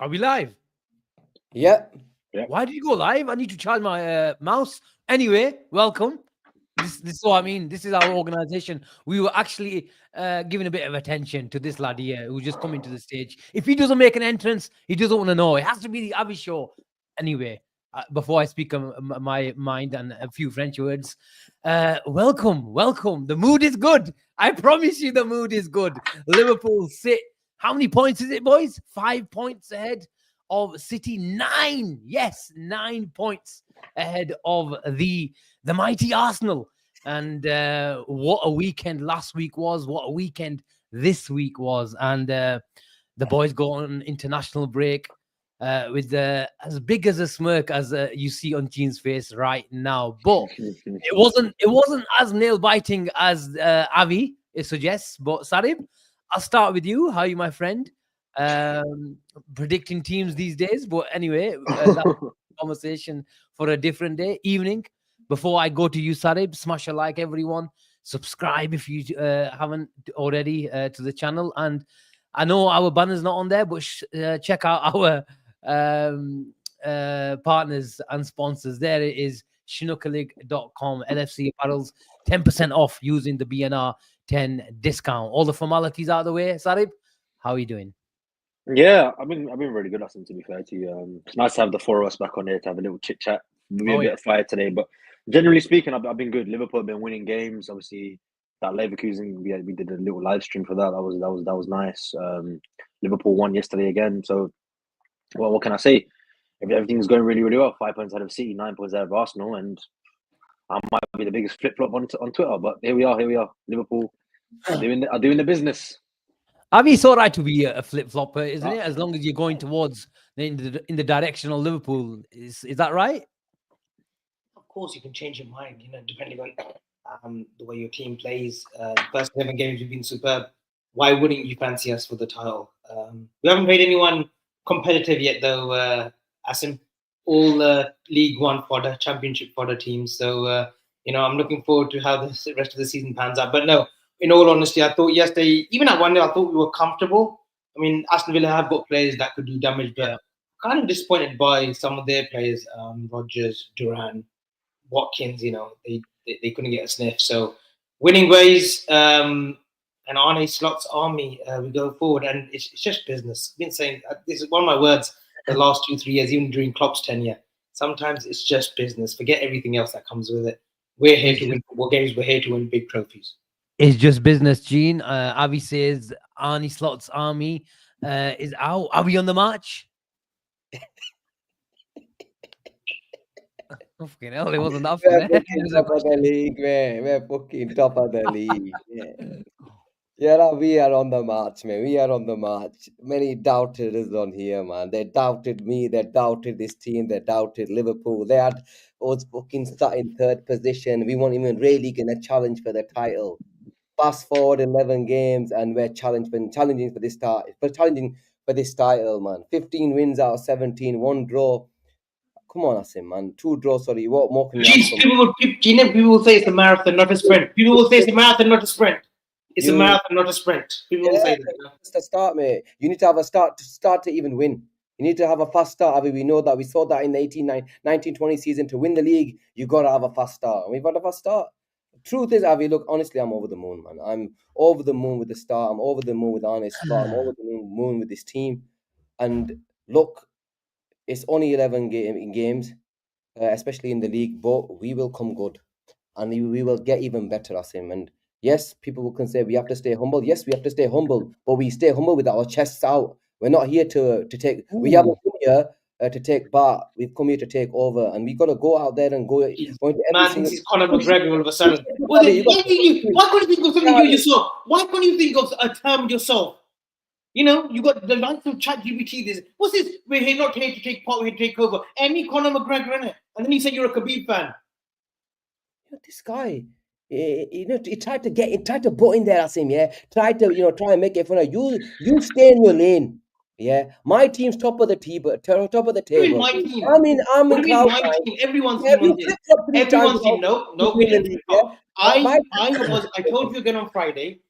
Are we live? Yeah. Yeah. Why did you go live? I need to charge my mouse. Anyway, welcome. This is what I mean. This is our organization. We were actually giving a bit of attention to this lad here who just coming to the stage. If he doesn't make an entrance, he doesn't want to know. It has to be the Avi show. Anyway, before I speak my mind and a few French words, welcome, welcome. The mood is good. I promise you, the mood is good. Liverpool sit. How many points is it, boys? 5 points ahead of City. 9. Yes, 9 points ahead of the mighty Arsenal. And what a weekend last week was, what a weekend this week was. And the boys go on international break with as big as a smirk as you see on Gene's face right now. But it wasn't as nail biting as Avi suggests. But Sarib, I'll start with you. How are you, my friend? Predicting teams these days. But anyway, that's a conversation for a different day, evening. Before I go to you, Sarib, smash a like, everyone. Subscribe if you haven't already to the channel. And I know our banner's not on there, but check out our partners and sponsors. There it is, schnuckerlig.com, LFC Apparels, 10% off using the BNR 10 discount. All the formalities out of the way. Sarib, how are you doing? Yeah, I've been really good, Aston, to be fair to you. It's nice to have the four of us back on here to have a little chit chat. Maybe Oh, a bit yeah. of fire today, but generally speaking, I've been good. Liverpool have been winning games. Obviously, that Leverkusen, we did a little live stream for that. That was nice. Liverpool won yesterday again. So, well, what can I say? Everything's going really, really well. 5 points out of City, 9 points out of Arsenal, and I might be the biggest flip flop on Twitter. But here we are. Here we are. Liverpool are doing the business. I mean, it's all right to be a flip flopper, isn't Uh, it? As long as you're going towards in the direction of Liverpool. Is that right? Of course, you can change your mind, depending on the way your team plays. The first 11 games we've been superb. Why wouldn't you fancy us for the title? We haven't played anyone competitive yet, though, Asim. All League One fodder, Championship fodder teams. So, I'm looking forward to how the rest of the season pans out. But no, in all honesty, I thought yesterday, even at 1-0, I thought we were comfortable. I mean, Aston Villa have got players that could do damage, but Yeah. kind of disappointed by some of their players, Rogers, Duran, Watkins, they couldn't get a sniff. So winning ways and Arne Slot's army, we go forward, and it's just business. I've been saying this is one of my words the last 2-3 years, even during Klopp's tenure. Sometimes it's just business. Forget everything else that comes with it. We're here It's to just, win football games. We're here to win big trophies. it's just business, Gene. Avi says Arnie Slot's army is out. Are we on the march? Oh, fucking hell, it wasn't that We're funny. It fucking was a top of the question. league, man. We're fucking top of the league. Yeah. Yeah, we are on the march, man. We are on the march. Many doubters on here, man. They doubted me. They doubted this team. They doubted Liverpool. They had us fucking start in third position. We weren't even really gonna challenge for the title. Fast forward 11 games, and we're challenging for this start. For challenging for this title, man. 15 wins out of 17, one draw. Come on, Asim, man. 2 draws. Sorry, what more can you ask from? People will say it's a marathon, not a sprint. People will say it's a marathon, not a sprint. It's a You marathon, not a sprint. People will Yeah, say that. that's the start, mate. You need to have a start to even win. You need to have a fast start. Avi. We know that. We saw that in the 1920 season. To win the league, you got to have a fast start. And we've got a fast start. Truth is, Avi, look, honestly, I'm over the moon, man. I'm over the moon with the start. I'm over the moon with Arne's slot. I'm over the moon with this team. And look, it's only 11 games, especially in the league, but we will come good. And we will get even better as him. And yes, people can say we have to stay humble. Yes, we have to stay humble, but we stay humble with our chests out. We're not here to take. We haven't come here to take part. We've come here to take over, and we got to go out there and go into every Man single. thinks he's Conor McGregor all of a sudden. Avi, you got- Why couldn't you think of something yourself? Why couldn't you think of a term yourself? You got the likes of ChatGPT. What's this? We're here not here to take part. We're here to take over. Any Conor McGregor in it, and then you say you're a Khabib fan. This guy, he tried to put in there as him, yeah. Try and make it fun. You stay in your lane, yeah. My team's top of the table, top of the table. My team. I'm in What do you cloud mean my nine. team? Everyone's Yeah, team you on this. flip-flop 3 times Everyone's team. without No, we winning didn't the league, flip flop. yeah. I told you again on Friday.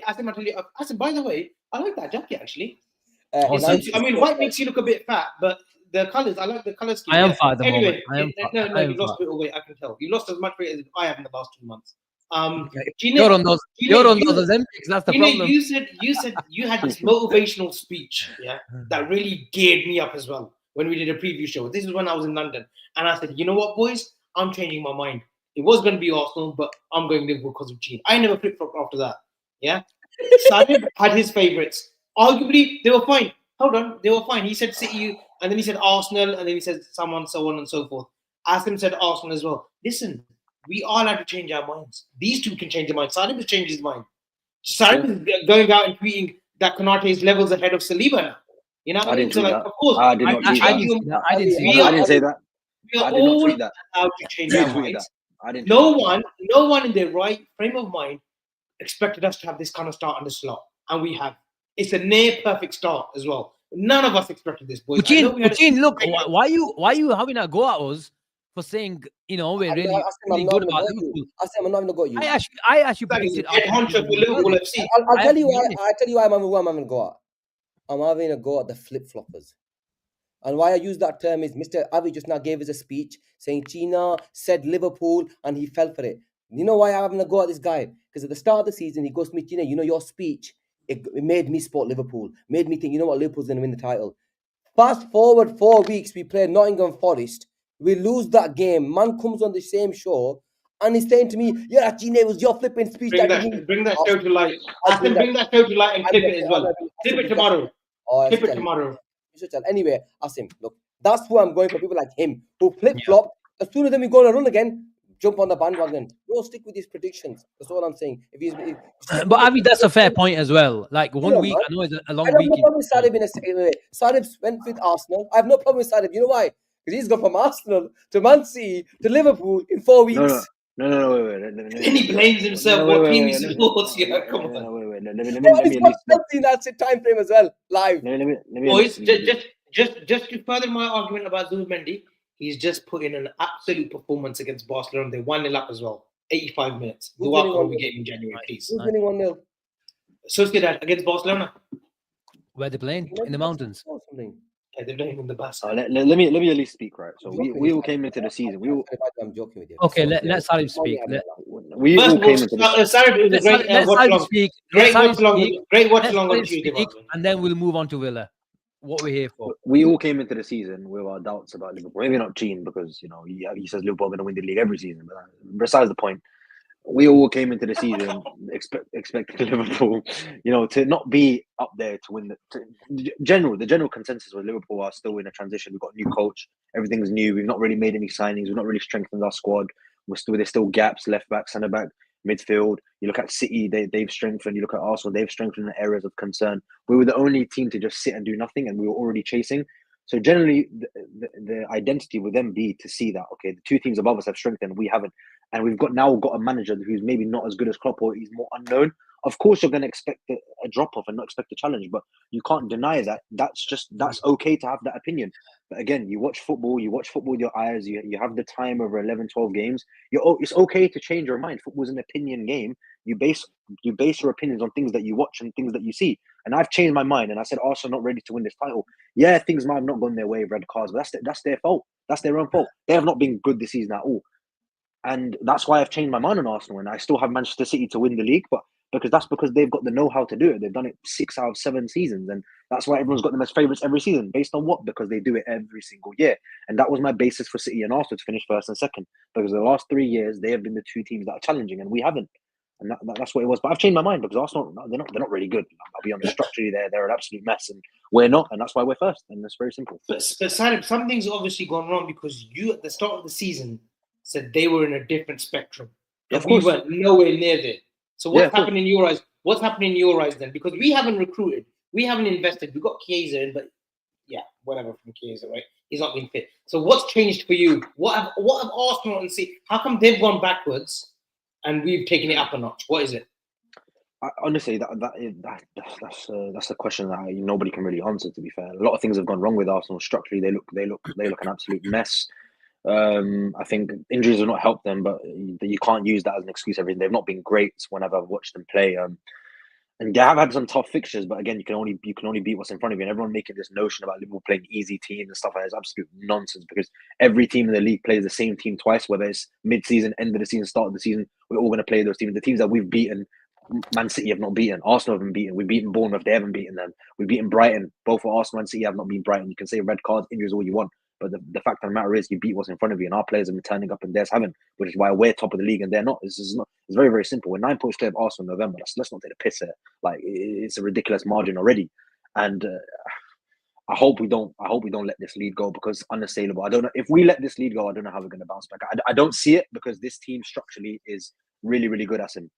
Asim, I tell you. Asim, by the way, I like that jacket actually. It Nine- suits you. I mean, white makes you look a bit fat, but the colours, I like the colour scheme. I am yeah. fat at the moment. Anyway, I am fat. no, I am you lost fat. a bit of weight. I can tell. You lost as much weight as I have in the last 2 months. You're on those. You're on those Olympics. That's the problem. You said you had this motivational speech, yeah, that really geared me up as well when we did a preview show. This is when I was in London, and I said, you know what, boys, I'm changing my mind. It was going to be Arsenal, but I'm going Liverpool because of Gene. I never flip flop after that. Yeah, Sarib had his favourites. Arguably, they were fine. Hold on, they were fine. He said City, and then he said Arsenal, and then he said someone, so on and so forth. Asim said Arsenal as well. Listen, we are allowed to change our minds. These two can change their mind. Sarib has changed his mind. Sarib is going out and tweeting that Konate is levels ahead of Saliba now. You know what I mean? So, like, of course, I did not tweet I that. didn't see that. I didn't see I that. didn't say that. we I are did not all tweet that. allowed to change You our tweeted minds. that. I didn't. No tweet that. one in their right frame of mind expected us to have this kind of start on the slot, and we have. It's a near perfect start as well. None of us expected this, boys. I know we had a- Putin, look, why you having a go at us for saying, you know, we're really, really good about Liverpool? I'm not even gonna go at you. I actually That is predicted head honcho for Liverpool FC. I'll I tell you have to be why. honest. I'll tell you why I'm having a go at. I'm having a go at the flip floppers. And why I use that term is Mr. Avi just now gave us a speech saying China said Liverpool and he fell for it. You know why I'm having a go at this guy? Because at the start of the season, he goes to me, China, you know, your speech, it made me support Liverpool. Made me think, you know what, Liverpool's going to win the title. Fast forward 4 weeks, we play Nottingham Forest. We lose that game. Man comes on the same show and he's saying to me, yeah, Gina, it was your flipping speech. Bring that show to light. Asim, bring that show to light and clip it as well. Clip it tomorrow. Clip it tomorrow. Anyway, Asim, look, that's who I'm going for. People like him who flip flop. As soon as then we go on a run again, jump on the bandwagon. Bro, stick with these predictions. That's all I'm saying. But Avi, that's a fair point as well. Like 1 week, I know it's a long I have week. no problem with Sarib in a second way. Sarib went with Arsenal. I have no problem with Sarib. You know why? Because he's gone from Arsenal to Man City to Liverpool in 4 weeks. No, wait. And he blames himself. What team he supports? Yeah, come on. Wait. Let He's me at least. got Chelsea in that time frame as well, live. Let me Boys, just to further my argument about Zubimendi, he's just put in an absolute performance against Barcelona. They 1-0 up as well. 85 minutes. The World Cup we get in January, please. Who's winning 1-0? Sociedad against Barcelona. Where they're playing in the mountains. Yeah, they're playing in the bus. let me at least speak, right? So we all came into the season. I'm joking with you. Okay, let Sarib speak. We all came into the Sarib is a great watch along. Speak. Great watch along on Tuesday. And then we'll move on to Villa. What we're here for. We all came into the season with our doubts about Liverpool. Maybe not Gene, because you know he says Liverpool are going to win the league every season. But besides the point, we all came into the season expecting Liverpool, you know, to not be up there to win. The general consensus was Liverpool are still in a transition. We've got a new coach. Everything's new. We've not really made any signings. We've not really strengthened our squad. There's still gaps, left back, centre back, midfield. You look at City, they've strengthened. You look at Arsenal, they've strengthened in areas of concern. We were the only team to just sit and do nothing, and we were already chasing. So generally, the identity would then be to see that, okay, the two teams above us have strengthened, we haven't. And we've now got a manager who's maybe not as good as Klopp, or he's more unknown. Of course, you're going to expect a drop-off and not expect a challenge, but you can't deny that. That's okay to have that opinion. But again, you watch football with your eyes, you have the time over 11, 12 games. It's okay to change your mind. Football's an opinion game. You base your opinions on things that you watch and things that you see. And I've changed my mind, and I said Arsenal not ready to win this title. Yeah, things might have not gone their way, red cards, but that's their fault. That's their own fault. They have not been good this season at all. And that's why I've changed my mind on Arsenal, and I still have Manchester City to win the league, but because they've got the know-how to do it. They've done it 6 out of 7 seasons, and that's why everyone's got them as favourites every season. Based on what? Because they do it every single year. And that was my basis for City and Arsenal to finish first and second, because the last 3 years they have been the two teams that are challenging, and we haven't. And that's what it was. But I've changed my mind, because Arsenal, they're not really good. I'll be honest, structurally they're an absolute mess, and we're not, and that's why we're first. And it's very simple. But Sarib, something's obviously gone wrong, because you at the start of the season said they were in a different spectrum. Of we course. weren't nowhere near there. So what's happened in your eyes? What's happening in your eyes then? Because we haven't recruited, we haven't invested. We got Chiesa in, but yeah, whatever from Chiesa, right? He's not been fit. So what's changed for you? What have Arsenal and City? How come they've gone backwards and we've taken it up a notch? What is it? Honestly, that's a question that nobody can really answer. To be fair, a lot of things have gone wrong with Arsenal structurally. They look an absolute mess. I think injuries have not helped them, but you can't use that as an excuse. They've not been great whenever I've watched them play. And they have had some tough fixtures, but again, you can only beat what's in front of you. And everyone making this notion about Liverpool playing easy teams and stuff like that is absolute nonsense, because every team in the league plays the same team twice, whether it's mid-season, end of the season, start of the season. We're all going to play those teams. The teams that we've beaten, Man City have not beaten. Arsenal haven't beaten. We've beaten Bournemouth. They haven't beaten them. We've beaten Brighton. Both for Arsenal and City have not beaten Brighton. You can say red cards, injuries, all you want. But the fact of the matter is, you beat what's in front of you, and our players have been turning up and theirs haven't, which is why we're top of the league and they're not. It's very, very simple. We're 9 points clear of Arsenal in November. Let's not take the piss here. Like, it's a ridiculous margin already, and I hope we don't let this lead go, because unassailable. I don't know if we let this lead go. I don't know how we're going to bounce back. I don't see it, because this team structurally is really, really good. Asim,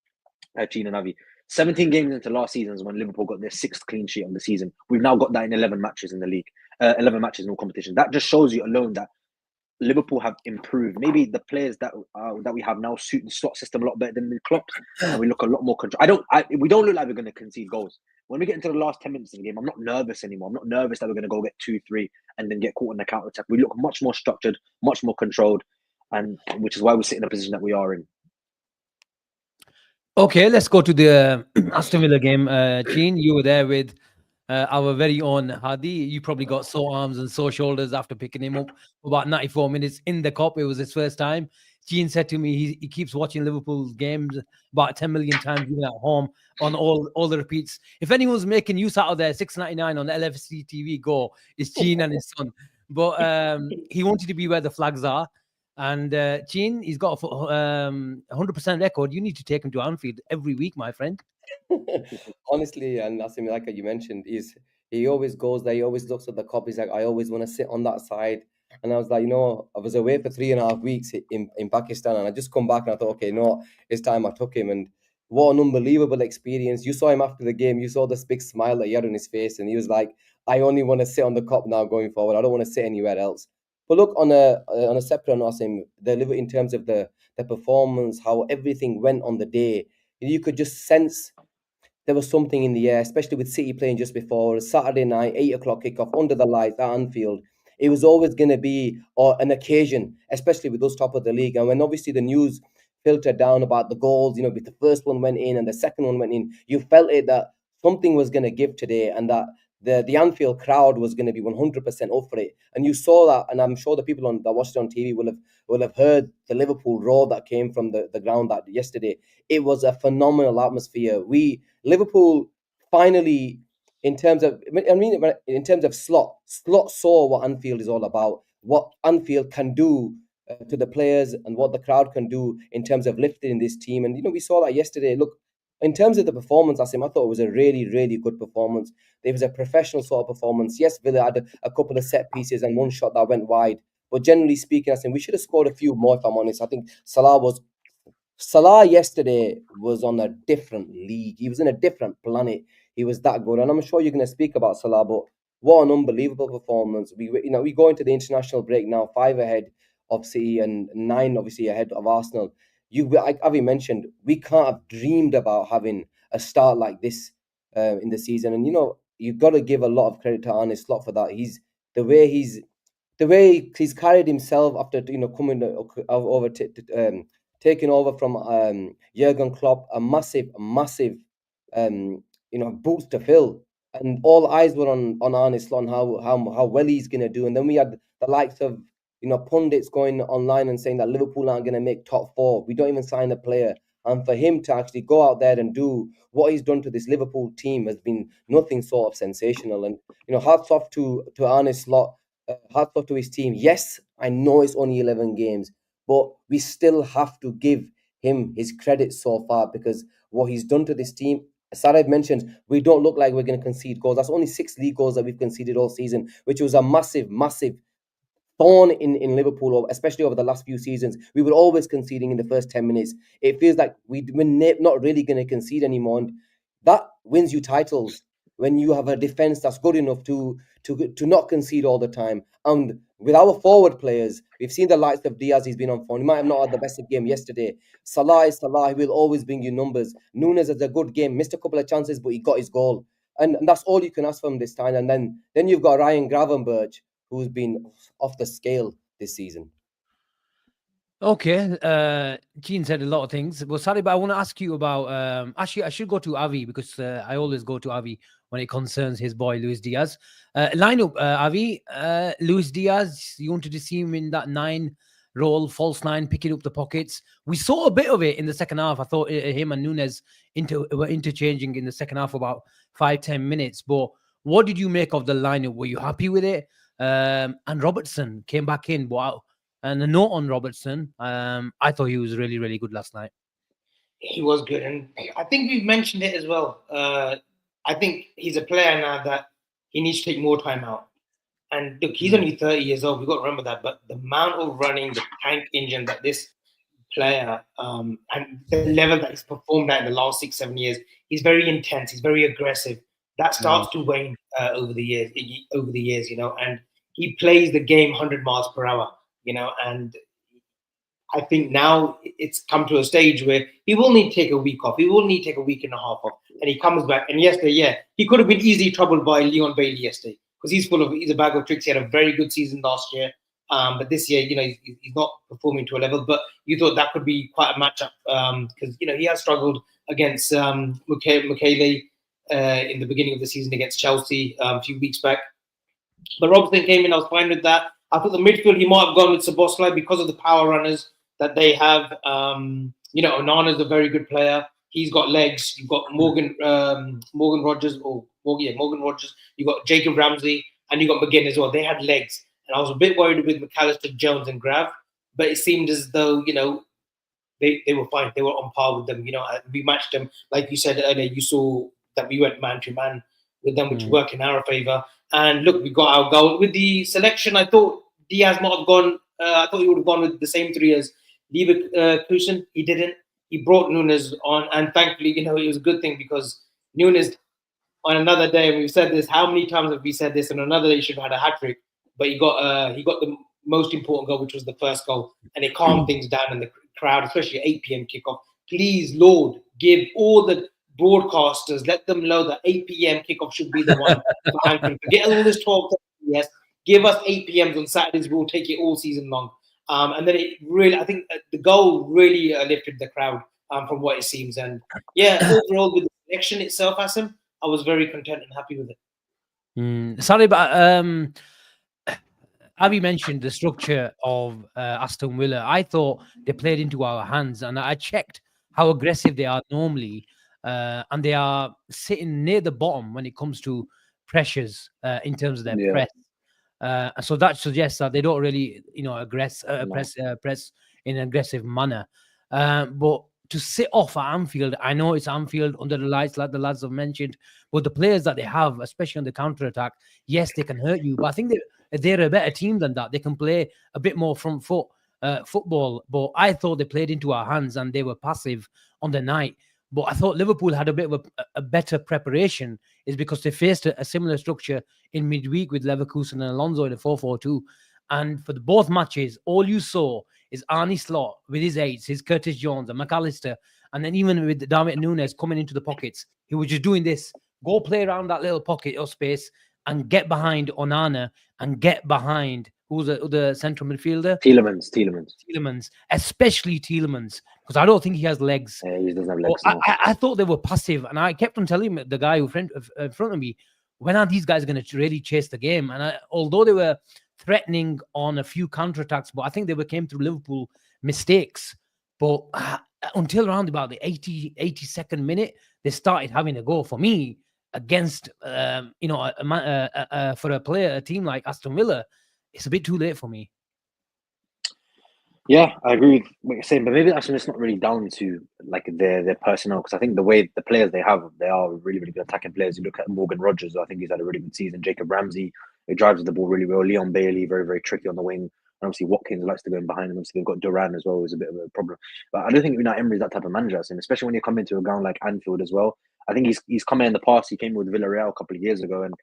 Gene and Avi. 17 games into last season is when Liverpool got their 6th clean sheet of the season. We've now got that in 11 matches in the league, 11 matches in all competition. That just shows you alone that Liverpool have improved. Maybe the players that we have now suit the slot system a lot better than the Klopp, and we look a lot more control. We don't look like we're going to concede goals. When we get into the last 10 minutes of the game, I'm not nervous anymore. I'm not nervous that we're going to go get 2-3 and then get caught in the counter attack. We look much more structured, much more controlled, and which is why we sit in the position that we are in. Okay, let's go to the Aston Villa game. Gene, you were there with our very own Hadi. You probably got sore arms and sore shoulders after picking him up for about 94 minutes in the cup. It was his first time. Gene said to me he keeps watching Liverpool's games about 10 million times, even at home, on all the repeats. If anyone's making use out of their $6.99 on LFC TV, go. It's Gene and his son. But he wanted to be where the flags are. And Gene, he's got a 100% record. You need to take him to Anfield every week, my friend. Honestly, and Asim, like you mentioned, he always goes there. He always looks at the cup. He's like, I always want to sit on that side. And I was like, I was away for 3.5 weeks in Pakistan, and I just come back and I thought, okay, it's time I took him. And what an unbelievable experience! You saw him after the game. You saw this big smile that he had on his face, and he was like, I only want to sit on the cup now going forward. I don't want to sit anywhere else. But look, on a separate note, Asim, in terms of the performance, how everything went on the day, you could just sense there was something in the air, especially with City playing just before Saturday night, 8 o'clock kickoff under the lights at Anfield. It was always going to be an occasion, especially with those top of the league. And when obviously the news filtered down about the goals, with the first one went in and the second one went in, you felt it that something was going to give today, and that the Anfield crowd was going to be 100% up for it. And you saw that, and I'm sure the people that watched it on TV will have heard the Liverpool roar that came from the ground that yesterday. It was a phenomenal atmosphere. Liverpool finally, in terms of slot saw what Anfield is all about, what Anfield can do to the players, and what the crowd can do in terms of lifting this team. And we saw that yesterday. Look, in terms of the performance, I thought it was a really, really good performance. There was a professional sort of performance. Yes, Villa had a couple of set pieces and one shot that went wide, but generally speaking, I think we should have scored a few more, if I'm honest. I think Salah yesterday was on a different league. He was in a different planet. He was that good. And I'm sure you're going to speak about Salah, but what an unbelievable performance. We go into the international break now, 5 ahead of City and 9 obviously ahead of Arsenal. Avi mentioned, we can't have dreamed about having a start like this in the season. And you've got to give a lot of credit to Arne Slot for that. The way he's carried himself after coming over taking over from Jurgen Klopp, a massive boots to fill, and all eyes were on Arne Slot and how well he's going to do. And then we had the likes of pundits going online and saying that Liverpool aren't going to make top 4. We don't even sign a player. And for him to actually go out there and do what he's done to this Liverpool team has been nothing sort of sensational. And hats off to Arne Slot, hats off to his team. Yes, I know it's only 11 games, but we still have to give him his credit so far, because what he's done to this team, Sarib mentioned, we don't look like we're going to concede goals. That's only 6 league goals that we've conceded all season, which was a massive thorn in Liverpool, especially over the last few seasons. We were always conceding in the first 10 minutes. It feels like we're not really going to concede anymore. And that wins you titles, when you have a defense that's good enough to not concede all the time. And with our forward players, we've seen the likes of Diaz. He's been on form. He might have not had the best of game yesterday. Salah is Salah. He will always bring you numbers. Nunez has a good game. Missed a couple of chances, but he got his goal. And that's all you can ask from this time. And then you've got Ryan Gravenberch, who's been off the scale this season. Okay, Gene said a lot of things. Well, sorry, but I want to ask you about. Actually, I should go to Avi because I always go to Avi when it concerns his boy Luis Diaz. Lineup, Avi, Luis Diaz. You wanted to see him in that 9 role, false 9, picking up the pockets. We saw a bit of it in the second half. I thought him and Nunez were interchanging in the second half for about 5-10 minutes. But what did you make of the lineup? Were you happy with it? And Robertson came back in. Wow. And a note on Robertson, I thought he was really, really good last night. He was good, and I think we've mentioned it as well. I think he's a player now that he needs to take more time out. And look, he's only 30 years old. We've got to remember that. But the amount of running, the tank engine that this player and the level that he's performed at in the last 6-7 years, he's very intense. He's very aggressive. That starts to wane over the years. And he plays the game 100 miles per hour. And I think now it's come to a stage where he will need to take a week off. He will need to take a week and a half off, and he comes back. And yesterday, he could have been easily troubled by Leon Bailey yesterday because he's a bag of tricks. He had a very good season last year, but this year, he's not performing to a level. But you thought that could be quite a matchup because he has struggled against Mukiele in the beginning of the season against Chelsea a few weeks back. But Robertson came in. I was fine with that. I thought the midfield he might have gone with Szoboszlai because of the power runners that they have. Onana's a very good player. He's got legs. You've got Morgan Rogers. Morgan Rogers. You've got Jacob Ramsey, and you got McGinn as well. They had legs, and I was a bit worried with McAllister, Jones, and Grav, but it seemed as though they were fine. They were on par with them. We matched them, like you said earlier. You saw that we went man to man with them, which worked in our favour. And look, we got our goal with the selection. I thought Diaz might have gone. I thought he would have gone with the same 3 as Leverkusen. He didn't. He brought Nunez on, and thankfully, it was a good thing because Nunez, on another day, and we've said this. How many times have we said this? On another day, he should have had a hat trick, but he got the most important goal, which was the first goal, and it calmed things down in the crowd, especially at 8 p.m. kickoff. Please, Lord, give all the broadcasters, let them know that 8 p.m. kickoff should be the one for anchoring. Forget all this 12. Yes, give us 8 p.m. on Saturdays. We'll take it all season long. And then I think the goal really lifted the crowd from what it seems. And overall with the selection itself, Asim, I was very content and happy with it. Sorry, but Avi mentioned the structure of Aston Villa. I thought they played into our hands, and I checked how aggressive they are normally, and they are sitting near the bottom when it comes to pressures in terms of their press. So that suggests that they don't really, press in an aggressive manner. But to sit off at Anfield, I know it's Anfield under the lights, like the lads have mentioned, but the players that they have, especially on the counter attack, yes, they can hurt you. But I think they're a better team than that. They can play a bit more front foot football. But I thought they played into our hands and they were passive on the night. But I thought Liverpool had a bit of a better preparation, is because they faced a similar structure in midweek with Leverkusen and Alonso in a 4-4-2. And for both matches, all you saw is Arne Slot with his eights, his Curtis Jones and McAllister. And then even with Darwin Nunez coming into the pockets, he was just doing this. Go play around that little pocket of space and get behind Onana and get behind who's the central midfielder? Tielemans. Especially Tielemans, because I don't think he has legs. Yeah, he doesn't have legs. I thought they were passive, and I kept on telling the guy in front of me, when are these guys going to really chase the game? And although they were threatening on a few counterattacks, but I think they came through Liverpool mistakes. But until around about the 82nd minute, they started having a go for me against, for a team like Aston Villa. It's a bit too late for me. Yeah, I agree with what you're saying, but maybe actually it's not really down to like their personnel, because I think the way the players they have, they are really, really good attacking players. You look at Morgan Rogers, I think he's had a really good season. Jacob Ramsey, he drives the ball really well. Leon Bailey, very, very tricky on the wing. And obviously Watkins likes to go in behind him. Obviously they've got Duran as well, who's a bit of a problem. But I don't think Unai Emery is that type of manager, and especially when you come into a ground like Anfield as well. I think he's come in the past. He came with Villarreal a couple of years ago, and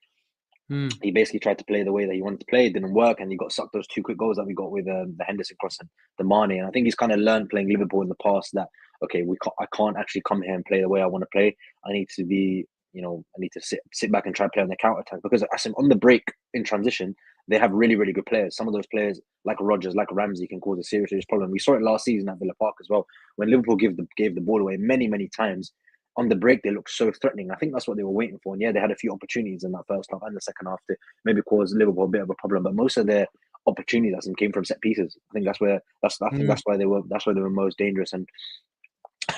he basically tried to play the way that he wanted to play. It didn't work, and he got sucked those 2 quick goals that we got with the Henderson cross and the Mane. And I think he's kind of learned playing Liverpool in the past that, okay, I can't actually come here and play the way I want to play. I need to be, I need to sit back and try to play on the counter attack, because on the break in transition, they have really, really good players. Some of those players, like Rodgers, like Ramsey, can cause a serious problem. We saw it last season at Villa Park as well, when Liverpool gave the ball away many, many times. On the break, they looked so threatening. I think that's what they were waiting for. And yeah, they had a few opportunities in that first half and the second half to maybe cause Liverpool a bit of a problem. But most of their opportunities came from set pieces. I think that's why they were most dangerous. And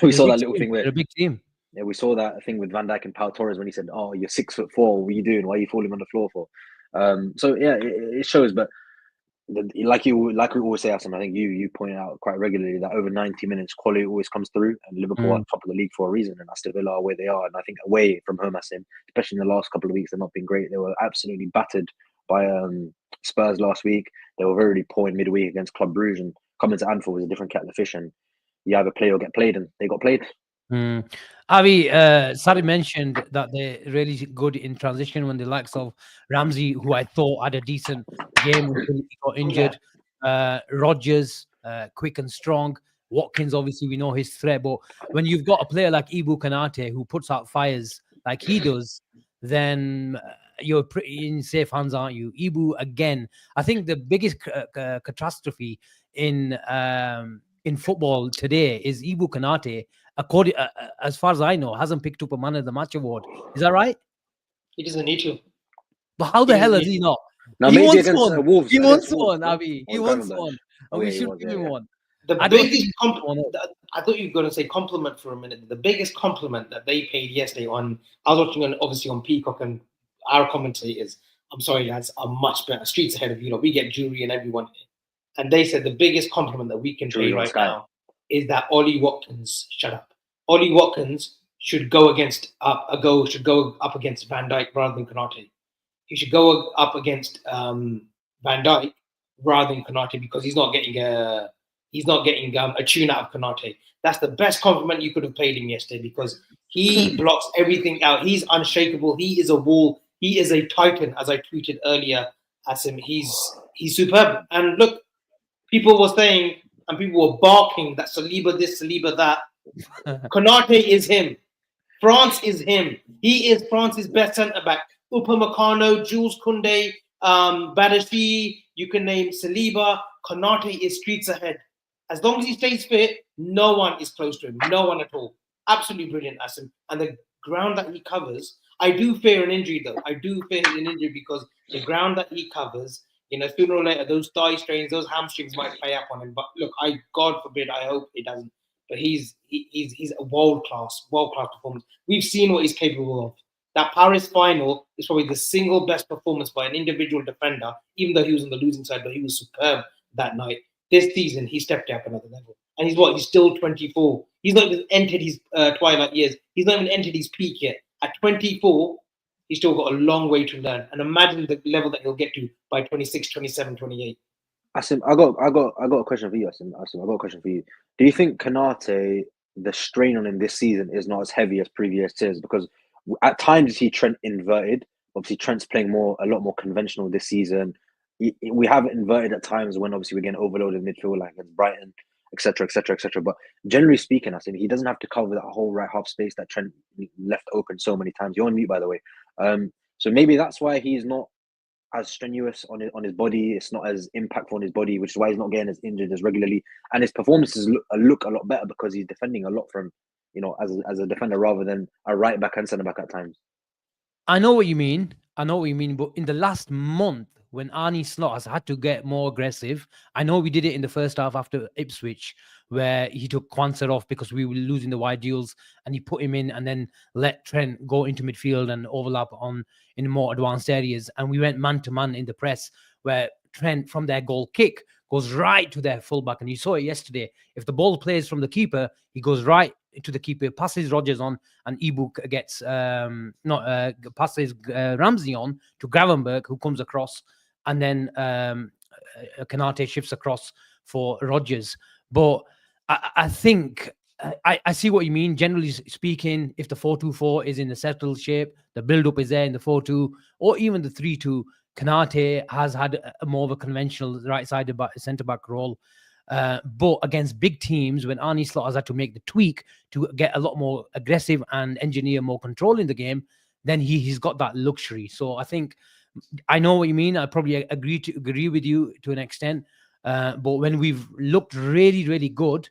we saw that little thing where they're a big team. Yeah, we saw that thing with Van Dijk and Pau Torres when he said, "Oh, you're 6'4". What are you doing? Why are you falling on the floor for?" So yeah, it shows. But like we always say, Asim, I think you point out quite regularly that over 90 minutes, quality always comes through, and Liverpool are top of the league for a reason, and Aston Villa are where they are. And I think away from home, Asim, especially in the last couple of weeks, they've not been great. They were absolutely battered by Spurs last week. They were very poor in midweek against Club Brugge, and coming to Anfield was a different kettle of fish. And you either play or get played, and they got played. Avi, Sarib mentioned that they're really good in transition when the likes of Ramsey, who I thought had a decent game until he got injured. Rodgers, quick and strong. Watkins, obviously, we know his threat. But when you've got a player like Ibu Kanate who puts out fires like he does, then you're pretty in safe hands, aren't you? Ibu, again, I think the biggest catastrophe in football today is Ibu Kanate. According, as far as I know, hasn't picked up a Man of the Match award. Is that right? He doesn't need to. But how the hell has he not? Now, he maybe wants against one. Wolves. He wants Wolves, one, Avi. He wants one. And we should give him one. I thought you were going to say compliment for a minute. The biggest compliment that they paid yesterday on, I was watching obviously on Peacock, and our commentators, I'm sorry lads, are much better. Streets ahead of you. We get Jury and everyone. And they said the biggest compliment that we can pay right now is that Ollie Watkins, shut up. Ollie Watkins should go up against Van Dijk rather than Konate. He should go up against Van Dijk rather than Konate, because he's not getting a tune out of Konate. That's the best compliment you could have paid him yesterday, because he blocks everything out. He's unshakable. He is a wall. He is a titan, as I tweeted earlier. Asim, he's superb. And look, people were saying and people were barking that Saliba this, Saliba that. Konate is him. France is him. He is France's best centre-back. Upamecano, Jules Koundé, Badashi, you can name Saliba. Konate is streets ahead. As long as he stays fit, no one is close to him. No one at all. Absolutely brilliant, Asim. And the ground that he covers, I do fear an injury, though. I do fear an injury, because the ground that he covers, sooner or later, those thigh strains, those hamstrings might play up on him. But look, God forbid, I hope it doesn't. But he's a world-class performance. We've seen what he's capable of. That Paris final is probably the single best performance by an individual defender, even though he was on the losing side, but he was superb that night. This season, he stepped up another level. And he's still 24. He's not even entered his twilight years. He's not even entered his peak yet. At 24, he's still got a long way to learn. And imagine the level that he'll get to by 26, 27, 28. Asim, I got a question for you, Asim. I got a question for you. Do you think Konate, the strain on him this season is not as heavy as previous years? Because at times you see Trent inverted. Obviously, Trent's playing a lot more conventional this season. We have inverted at times when obviously we're getting overloaded midfield, like against Brighton, etc., etc., etc. But generally speaking, Asim, he doesn't have to cover that whole right half space that Trent left open so many times. You're on mute, by the way. So maybe that's why he's not as strenuous on his body. It's not as impactful on his body, which is why he's not getting as injured as regularly. And his performances look a lot better because he's defending a lot from, as a defender rather than a right back and centre back at times. I know what you mean. But in the last month, when Arne Slot has had to get more aggressive, I know we did it in the first half after Ipswich, where he took Kwanzaa off because we were losing the wide duels, and he put him in and then let Trent go into midfield and overlap in more advanced areas. And we went man-to-man in the press, where Trent, from their goal kick, goes right to their fullback. And you saw it yesterday. If the ball plays from the keeper, he goes right to the keeper, passes Rodgers on, and Ibuk gets passes Ramsey on to Gravenberch, who comes across, and then Konate shifts across for Rodgers. But I think I see what you mean. Generally speaking, if the 4-2-4 is in a settled shape, the build-up is there in the 4-2, or even the 3-2, Konate has had a more of a conventional right-sided centre-back role. But against big teams, when Arne Slot has had to make the tweak to get a lot more aggressive and engineer more control in the game, then he's got that luxury. So I think I know what you mean. I probably agree with you to an extent. But when we've looked really, really good,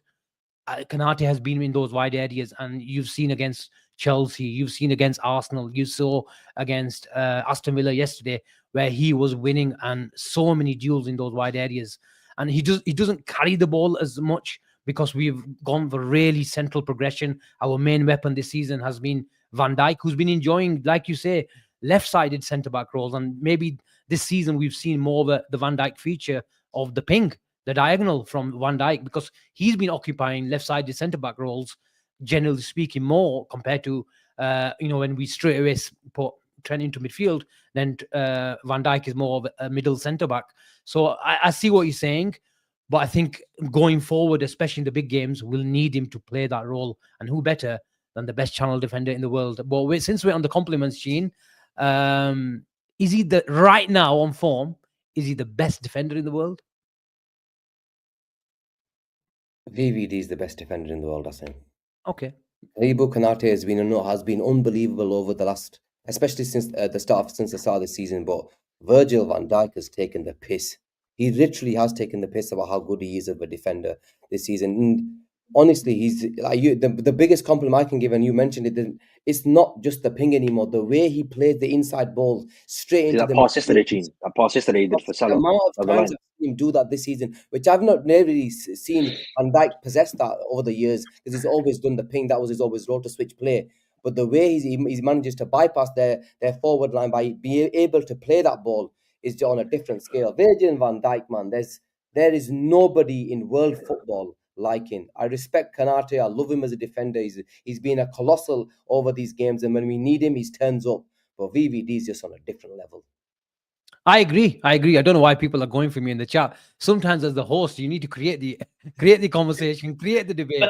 Konate has been in those wide areas, and you've seen against Chelsea, you've seen against Arsenal, you saw against Aston Villa yesterday, where he was winning and so many duels in those wide areas. And he doesn't carry the ball as much because we've gone for really central progression. Our main weapon this season has been Van Dijk, who's been enjoying, like you say, left-sided centre-back roles. And maybe this season we've seen more of the Van Dijk feature of the ping, the diagonal from Van Dijk, because he's been occupying left-sided centre-back roles, generally speaking, more compared to, when we straight away put Trent into midfield, then Van Dijk is more of a middle centre-back. So I see what you're saying, but I think going forward, especially in the big games, we'll need him to play that role. And who better than the best channel defender in the world? But since we're on the compliments, Gene, is he right now on form? Is he the best defender in the world? VVD is the best defender in the world, Asim. Okay. Konate has been unbelievable over the last, especially since the start of the season. But Virgil van Dijk has taken the piss. He literally has taken the piss about how good he is of a defender this season. And honestly, he's like the biggest compliment I can give, and you mentioned it. It's not just the ping anymore. The way he plays the inside ball straight into the pass yesterday, Gene. That pass yesterday he did for Salah. The amount of times I've seen him do that this season, which I've not really seen Van Dijk possess that over the years, because he's always done the ping. That was his always role to switch play. But the way he manages to bypass their forward line by being able to play that ball is on a different scale. Virgil van Dijk, man, there is nobody in world football like him. I respect Konate. I love him as a defender. He's been a colossal over these games, and when we need him, he turns up. But VVD is just on a different level. I agree. I don't know why people are going for me in the chat. Sometimes, as the host, you need to create the conversation, create the debate.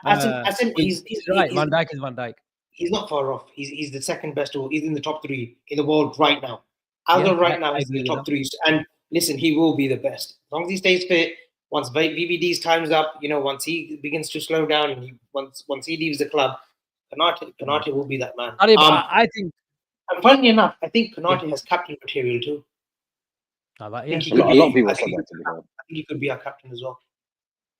Asim, he's right. Van Dijk is Van Dijk. He's not far off. He's the second best, or he's in the top 3 in the world right now. As of right now, he's in the top 3. And listen, he will be the best as long as he stays fit. Once VVD's time's up, once he begins to slow down, and once he leaves the club, Konate will be that man. I think. And funny enough, I think Konate has captain material too. A lot of people said that to me. I think he could be our captain as well.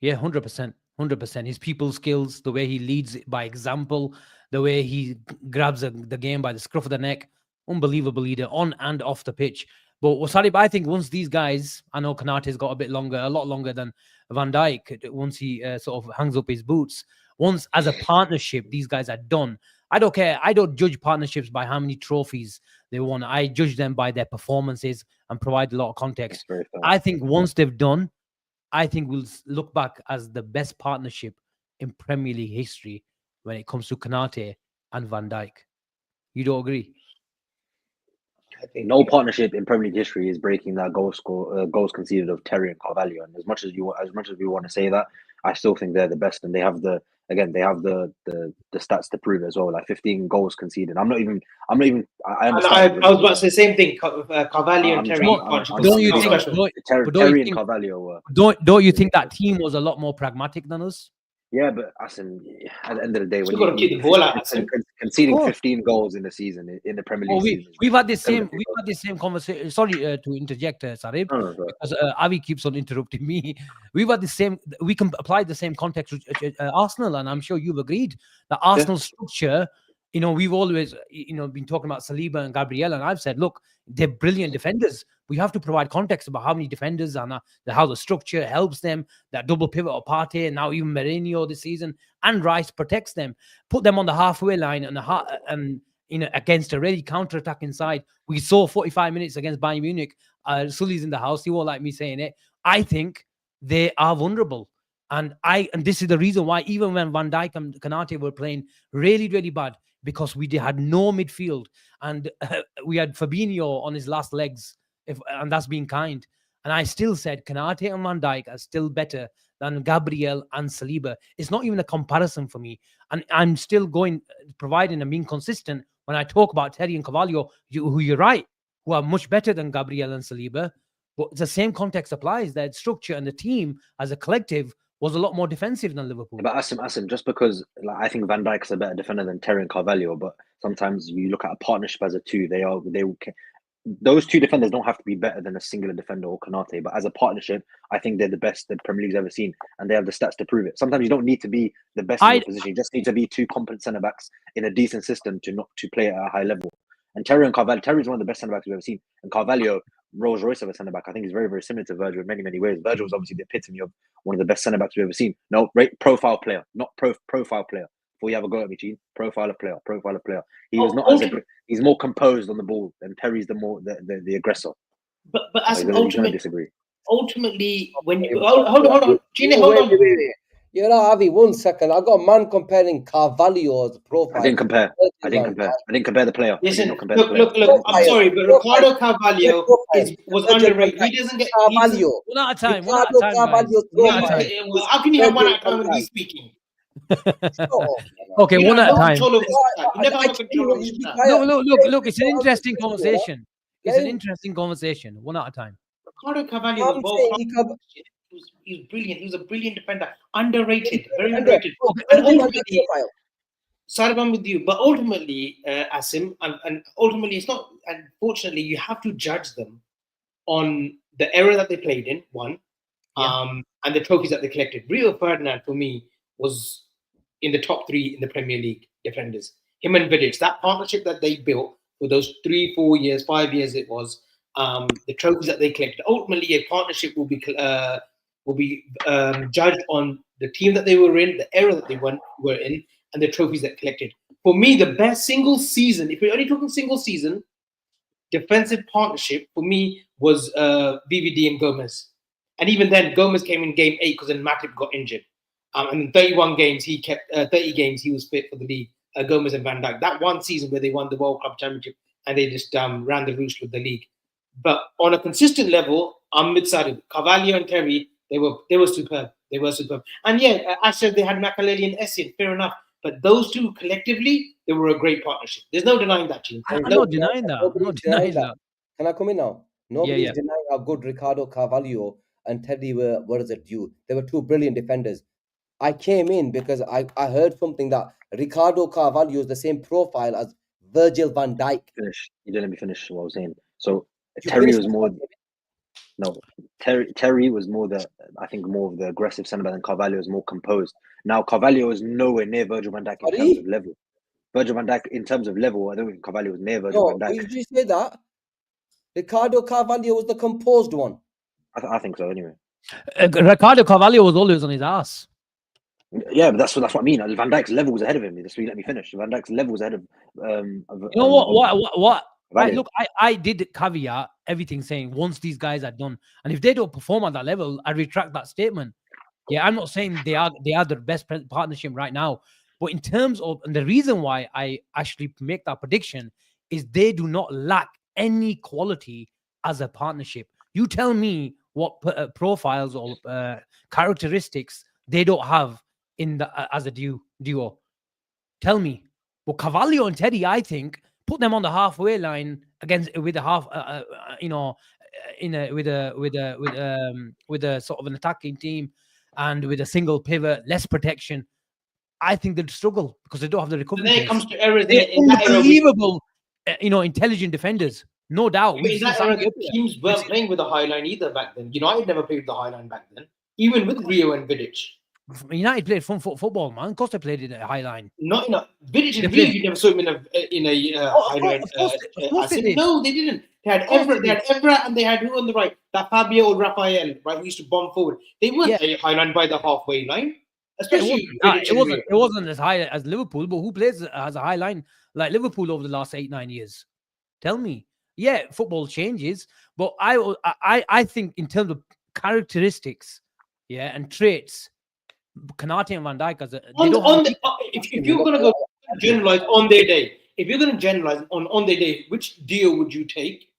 Yeah, 100%. 100%. His people skills, the way he leads by example, the way he grabs the game by the scruff of the neck, unbelievable leader on and off the pitch. But Sarib, I think once these guys, I know Konate's got a lot longer than Van Dijk, once he sort of hangs up his boots. Once as a partnership, these guys are done. I don't care. I don't judge partnerships by how many trophies they won. I judge them by their performances and provide a lot of context. I think once they've done, I think we'll look back as the best partnership in Premier League history when it comes to Konate and Van Dijk. You don't agree? I think no partnership in Premier League history is breaking that goals conceded of Terry and Carvalho. And as much as we want to say that, I still think they're the best, and they have the stats to prove it as well. Like 15 goals conceded. I understand. I was about to say the same thing. Carvalho and Terry. Don't you think? Terry and Carvalho were. Don't you think that team was a lot more pragmatic than us? Yeah, but Asim, at the end of the day, when you've got to keep the ball out, conceding 15 goals in the season in the Premier League, we've had this same conversation. Sorry to interject, Sarib, because Avi keeps on interrupting me. We've had the same. We can apply the same context to Arsenal, and I'm sure you've agreed that Arsenal's structure. We've always, been talking about Saliba and Gabriel, and I've said, look, they're brilliant defenders. We have to provide context about how many defenders and how the structure helps them. That double pivot of Partey, and now even Mourinho this season, and Rice protects them. Put them on the halfway line and against a ready counter-attack inside. We saw 45 minutes against Bayern Munich. Sully's in the house. He won't like me saying it. I think they are vulnerable. And this is the reason why even when Van Dijk and Konate were playing really, really bad, because we had no midfield, and we had Fabinho on his last legs, and that's being kind. And I still said Konate and Van Dijk are still better than Gabriel and Saliba. It's not even a comparison for me. And I'm still providing and being consistent when I talk about Terry and Carvalho, who you're right, who are much better than Gabriel and Saliba. But the same context applies. That structure and the team as a collective was a lot more defensive than Liverpool. But Asim, just because I think Van Dijk's a better defender than Terry and Carvalho, but sometimes you look at a partnership as a two, those two defenders don't have to be better than a singular defender or Konate, but as a partnership, I think they're the best the Premier League's ever seen, and they have the stats to prove it. Sometimes you don't need to be the best in I your position; you just need to be two competent centre backs in a decent system to play at a high level. And Terry and Carvalho, Terry's one of the best centre backs we've ever seen, and Carvalho, Rolls Royce of a centre back. I think he's very, very similar to Virgil in many, many ways. Virgil was obviously the epitome of one of the best centre backs we've ever seen. No, profile player, not profile player. Before you have a go at me, Gene, profile of player. He was not as he's more composed on the ball, and Terry's the aggressor. But as you can't disagree. Ultimately, when you hold on, Gene, hold on. Wait. You know, Avi, 1 second. I got a man comparing Carvalho's profile. I didn't compare the player. Listen, look. I'm sorry, but Ricardo Carvalho was underrated. He doesn't get Carvalho. One at a time. How can you have one at a time when he's speaking? Okay, one at a time. Look. It's an interesting conversation. One at a time. Ricardo Carvalho he was brilliant. He was a brilliant defender. Underrated. Very underrated. Sarib, I'm with you. But ultimately, Asim, and ultimately, it's not, unfortunately, you have to judge them on the era that they played in, one, and the trophies that they collected. Rio Ferdinand, for me, was in the top 3 in the Premier League defenders. Him and Vidic, that partnership that they built for those 3, 4 years, 5 years it was, the trophies that they collected. Ultimately, a partnership will be judged on the team that they were in, the era that they were in, and the trophies that collected. For me, the best single season, if we're only talking single season, defensive partnership for me was BVD and Gomez. And even then, Gomez came in game 8 because then Matip got injured. And in 31 games, he kept 30 games, he was fit for the league. Gomez and Van Dijk. That one season where they won the World Club Championship and they just ran the roost with the league. But on a consistent level, I'm with Sarib. Carvalho and Terry, they were superb. They were superb. And yeah, I said they had Makaleli and Essien, fair enough. But those two collectively, they were a great partnership. There's no denying that, Gene. I'm not denying that. Can I come in now? Nobody's denying how good Ricardo Carvalho and Teddy were. What is it? They were two brilliant defenders. I came in because I heard something that Ricardo Carvalho is the same profile as Virgil van Dijk. You didn't let me finish what I was saying. So Terry was more. No, Terry was more I think more of the aggressive centre back, and Carvalho was more composed. Now Carvalho is nowhere near Virgil van Dijk in terms of level. Virgil van Dijk in terms of level, I don't think Carvalho was near Virgil van Dijk. Did you say that? Ricardo Carvalho was the composed one. I think so anyway. Ricardo Carvalho was always on his ass. Yeah, but that's what I mean. Van Dijk's level was ahead of him. Just let me finish. Van Dijk's level was ahead of. You know what? Right, look, I did caveat everything saying once these guys are done, and if they don't perform at that level, I retract that statement. Yeah, I'm not saying they are the best partnership right now, but in terms of, and the reason why I actually make that prediction is they do not lack any quality as a partnership. You tell me what profiles or characteristics they don't have in as a duo. Tell me. But Carvalho and Teddy, I think, put them on the halfway line with a half, with a sort of an attacking team and with a single pivot, less protection. I think they'd struggle because they don't have the recovery. When it comes to errors, they're unbelievable, intelligent defenders, no doubt. In that era, the teams weren't playing with a high line either back then. United never played with the high line back then, even with Rio and Vidic. United played front foot football, man. Of course, they played in a high line. Not Vidic and Rio, you never saw them in a high line. No, they didn't. They had Evra, and they had who on the right? That Fabio or Rafael, right? Who used to bomb forward. They weren't a high line by the halfway line. Especially it wasn't as high as Liverpool, but who plays as a high line like Liverpool over the last 8-9 years? Tell me. Yeah, football changes, but I think in terms of characteristics, and traits, Konate and Van Dijk as if you're going to go generalize on their day, on their day, which deal would you take?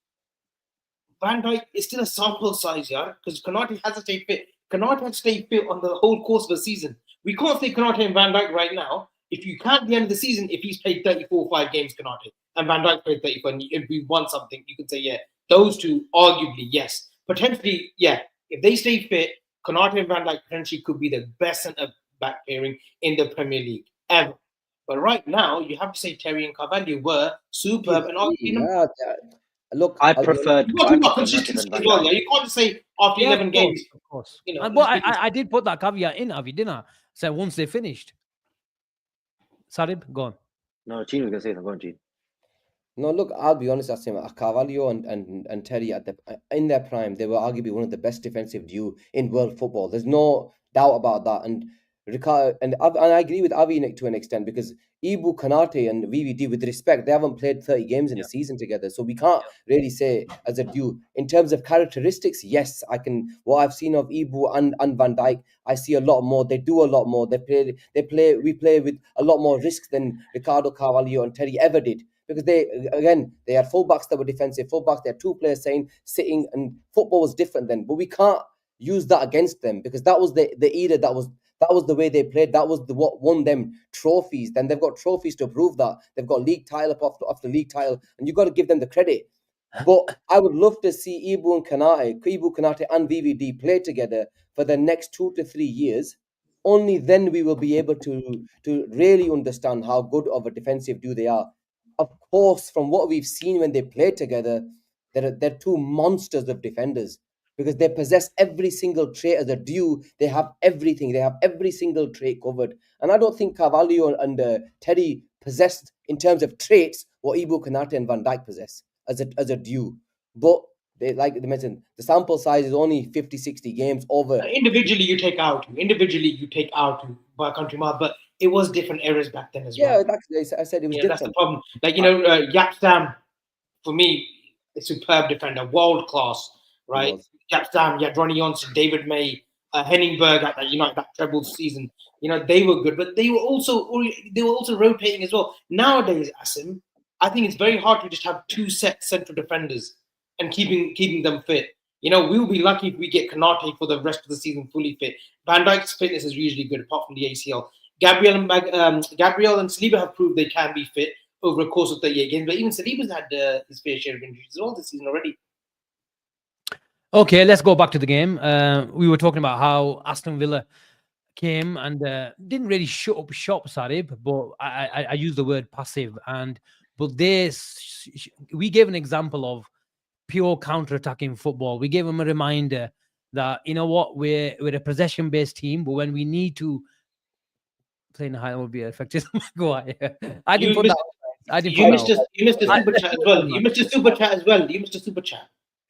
Van Dijk is still a sample size, because Konate has to stay fit. Konate has to stay fit on the whole course of the season. We can't say Konate and Van Dijk right now. If you count the end of the season, if he's played 34 5 games, Konate, and Van Dijk played 34, and if we won something, you can say, those two, arguably, yes. Potentially, if they stay fit, Konate and Van Dijk potentially could be the best centre-back pairing in the Premier League ever. But right now, you have to say Terry and Carvalho were superb. And look, I I'll be honest, preferred You've got to talk about Nunez and consistency Van as well. Dijk. Yeah, you can't just say after 11 games. Of course. You know, But let's be I did put that caveat in, Avi, didn't I? So once they finished. Sarib, go on. No, Gene was gonna say something. Go on, Gene. no, look, I'll be honest, Asim, Carvalho and Terry in their prime, they were arguably one of the best defensive duo in world football. There's no doubt about that. And Ricardo and I agree with Avi to an extent, because Ibu, Kanate, and VVD, with respect, they haven't played 30 games in a season together, so we can't really say as a duo. In terms of characteristics, yes, I can. What I've seen of Ibu and Van Dijk, I see a lot more. They do a lot more. We play with a lot more risk than Ricardo, Carvalho, and Terry ever did. Because they had fullbacks that were defensive fullbacks. They had two players sitting, and football was different then. But we can't use that against them, because that was the era. That was the way they played. That was what won them trophies. Then they've got trophies to prove that. They've got league title after league title, and you've got to give them the credit. But I would love to see Ibu, Kanate, and VVD play together for the next 2 to 3 years. Only then we will be able to really understand how good of a defensive duo they are. Of course, from what we've seen when they play together, they're two monsters of defenders, because they possess every single trait as a duo. They have everything. They have every single trait covered. And I don't think Carvalho and Terry possessed, in terms of traits, what Ibu, Kanate, and Van Dijk possess as a duo. But like they mentioned, the sample size is only 50, 60 games over. individually you take out by country mile, but it was different eras back then as well. Yeah, I said it was Yeah, different. that's the problem. Like, Yapstam, for me, a superb defender, world class, right? Yapstam, you had Ronnie Johnson, David May, Henningberg at that United, that treble season. They were good, but they were also rotating as well. Nowadays, Asim, I think it's very hard to just have two set central defenders and keeping them fit. We'll be lucky if we get Kanate for the rest of the season fully fit. Van Dijk's fitness is usually good, apart from the ACL. Gabriel and Saliba have proved they can be fit over a course of 38 games, but even Saliba's had his fair share of injuries as well this season already. Okay, let's go back to the game. We were talking about how Aston Villa came and didn't really shut up shop, Sarib, but I use the word passive. But we gave an example of pure counter-attacking football. We gave them a reminder that, we're a possession-based team, but when we need to play in the high will be effective. Go ahead. I didn't put that. You missed a super chat as well. You missed a super chat.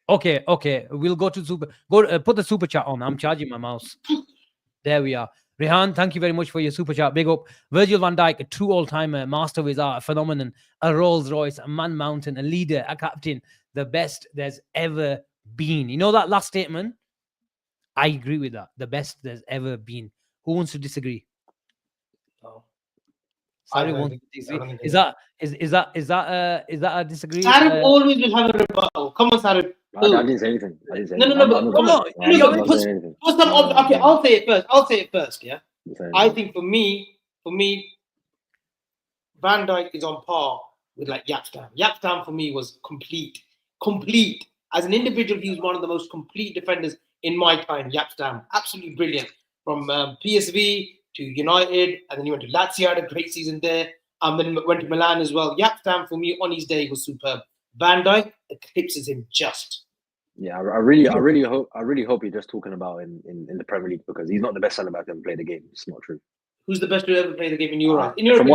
Okay. We'll go to super. Put the super chat on. I'm charging my mouse. There we are. Rehan, thank you very much for your super chat. Big up. Virgil van Dijk, a true all-timer, master of his art, a phenomenon, a Rolls Royce, a man mountain, a leader, a captain, the best there's ever been. You know that last statement? I agree with that. The best there's ever been. Who wants to disagree? Sarib wants to disagree. Is that a disagree? Sarib always will have a rebuttal. Come on, Sarib. I didn't say anything. No, but come on. Okay, I'll say it first. Yeah. I think for me, Van Dijk is on par with like Yapstam. Yapstam for me was complete. As an individual, he was one of the most complete defenders in my time. Yapstam, absolutely brilliant. From PSV to United, and then he went to Lazio, had a great season there, and then went to Milan as well. Yapstam for me on his day was superb. Van Dijk eclipses him just. Yeah, I really hope you're just talking about in the Premier League, because he's not the best centre back to ever play the game. It's not true. Who's the best to ever play the game in your eyes? From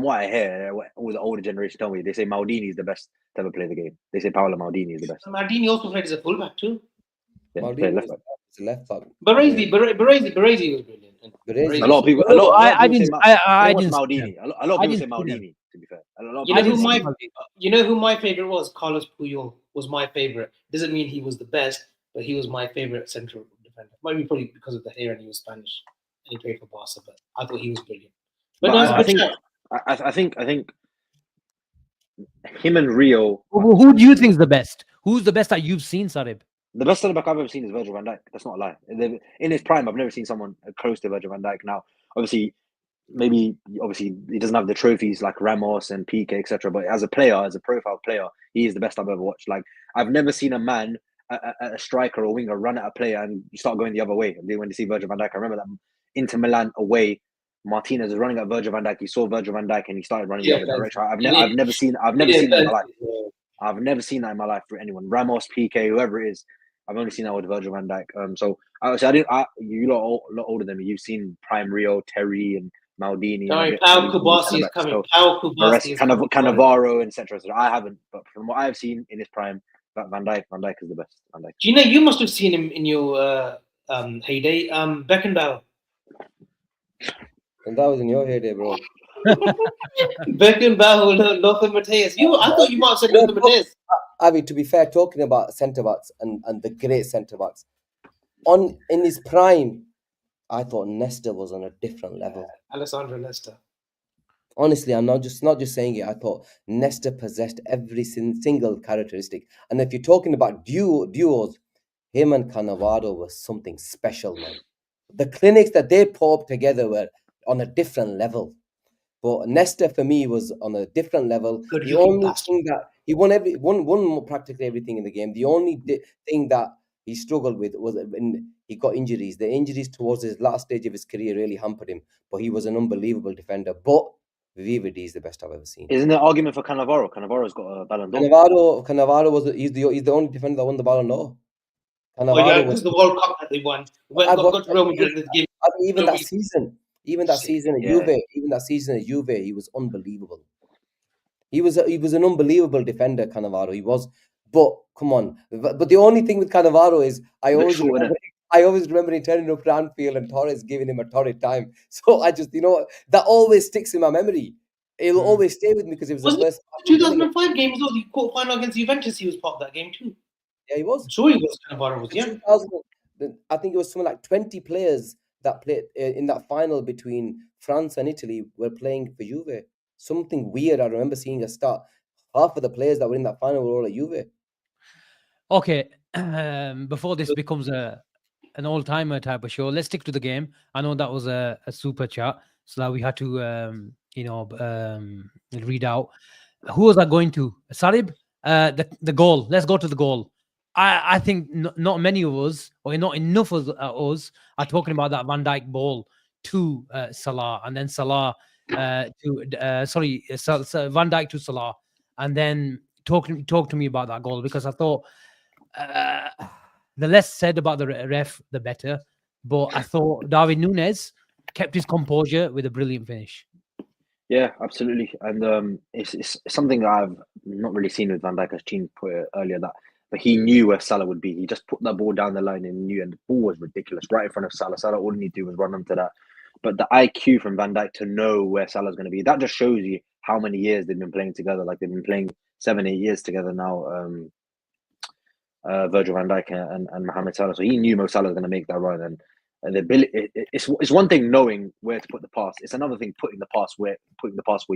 what I hear, all the older generation tell me, they say Maldini is the best to ever play the game. They say Paolo Maldini is the best. Maldini also played as a fullback too. Yeah, Maldini left back. Baresi was brilliant. A lot of people. I didn't. Maldini. A lot of people say Maldini. To be fair, you know who my favorite was? Carlos Puyol was my favorite. Doesn't mean he was the best, but he was my favorite central defender. Might be probably because of the hair and he was Spanish and he played for Barca. But I thought he was brilliant. But I think him and Rio. Who do you think is the best? Who's the best that you've seen, Sarib? The best centre back I've ever seen is Virgil van Dijk. That's not a lie. In his prime, I've never seen someone close to Virgil van Dijk. Now, obviously, he doesn't have the trophies like Ramos and Piqué, etc. But as a player, as a profile player, he is the best I've ever watched. Like, I've never seen a man, a striker or winger, run at a player and you start going the other way. And then when you see Virgil van Dijk, I remember that Inter Milan away, Martinez was running at Virgil van Dijk. He saw Virgil van Dijk and he started running the other direction. I've never seen that in my life. I've never seen that in my life for anyone. Ramos, PK, whoever it is. I've only seen that with Virgil van Dijk. So you lot a lot older than me. You've seen Prime Rio, Terry, and Maldini. Sorry, And Pau all these Kubasi is centre-backs. coming. So Pau Kubasi is coming. Cannavaro, etc. So I haven't, but from what I've seen in his prime, Van Dijk is the best. Van Dijk. Do you know you must have seen him in your heyday? Beckenbauer. And that was in your heyday, bro. Beckenbauer, Lothar Matthäus. I thought you might have said Lothar Matthäus. I mean, to be fair, talking about centre backs and the great centre backs, in his prime, I thought Nesta was on a different level. Alessandro Nesta. Honestly, I'm not just saying it. I thought Nesta possessed every single characteristic. And if you're talking about duos, him and Cannavaro was something special, man. The clinics that they put up together were on a different level. But Nesta for me was on a different level. The only thing that he won practically everything in the game. The only thing that he struggled with was when he got injuries. The injuries towards his last stage of his career really hampered him. But he was an unbelievable defender. But VVD is the best I've ever seen. Isn't there argument for Cannavaro? Cannavaro's got a Ballon d'Or. Cannavaro he's the only defender that won the Ballon d'Or. Cannavaro was the World Cup that they won. Got to Real Madrid in this game. Even that season at Juve, he was unbelievable. He was an unbelievable defender, Cannavaro. He was, but come on. But the only thing with Cannavaro is I always remember him turning up to Anfield and Torres giving him a torrid time. So I just, that always sticks in my memory. It'll always stay with me because it was the first. 2005 game as well. The quarterfinal against Juventus, he was part of that game too. Yeah, he was. I'm sure he was. Cannavaro was. Yeah. I think it was something like 20 players that played in that final between France and Italy were playing for Juve. Something weird. I remember seeing a start. Half of the players that were in that final were all at Juve. Okay, before this becomes an all-timer type of show, let's stick to the game. I know that was a super chat, so that we had to read out. Who was that going to? Sarib? The goal. Let's go to the goal. I think not many of us, or not enough of us, are talking about that Van Dijk ball to Salah, and then Salah Van Dijk to Salah, and then talk to me about that goal, because I thought the less said about the ref, the better. But I thought Darwin Nunez kept his composure with a brilliant finish. Yeah, absolutely, and it's something that I've not really seen with Van Dijk, as Gene put it earlier, but he knew where Salah would be. He just put that ball down the line and knew, and the ball was ridiculous right in front of Salah. Salah, all he needed to do was run into that. But the IQ from Van Dijk to know where Salah's going to be, that just shows you how many years they've been playing together. Like, they've been playing 7-8 years together now, Virgil van Dijk and Mohamed Salah. So he knew Mo Salah was going to make that run. And the ability, it's one thing knowing where to put the pass. It's another thing putting the pass where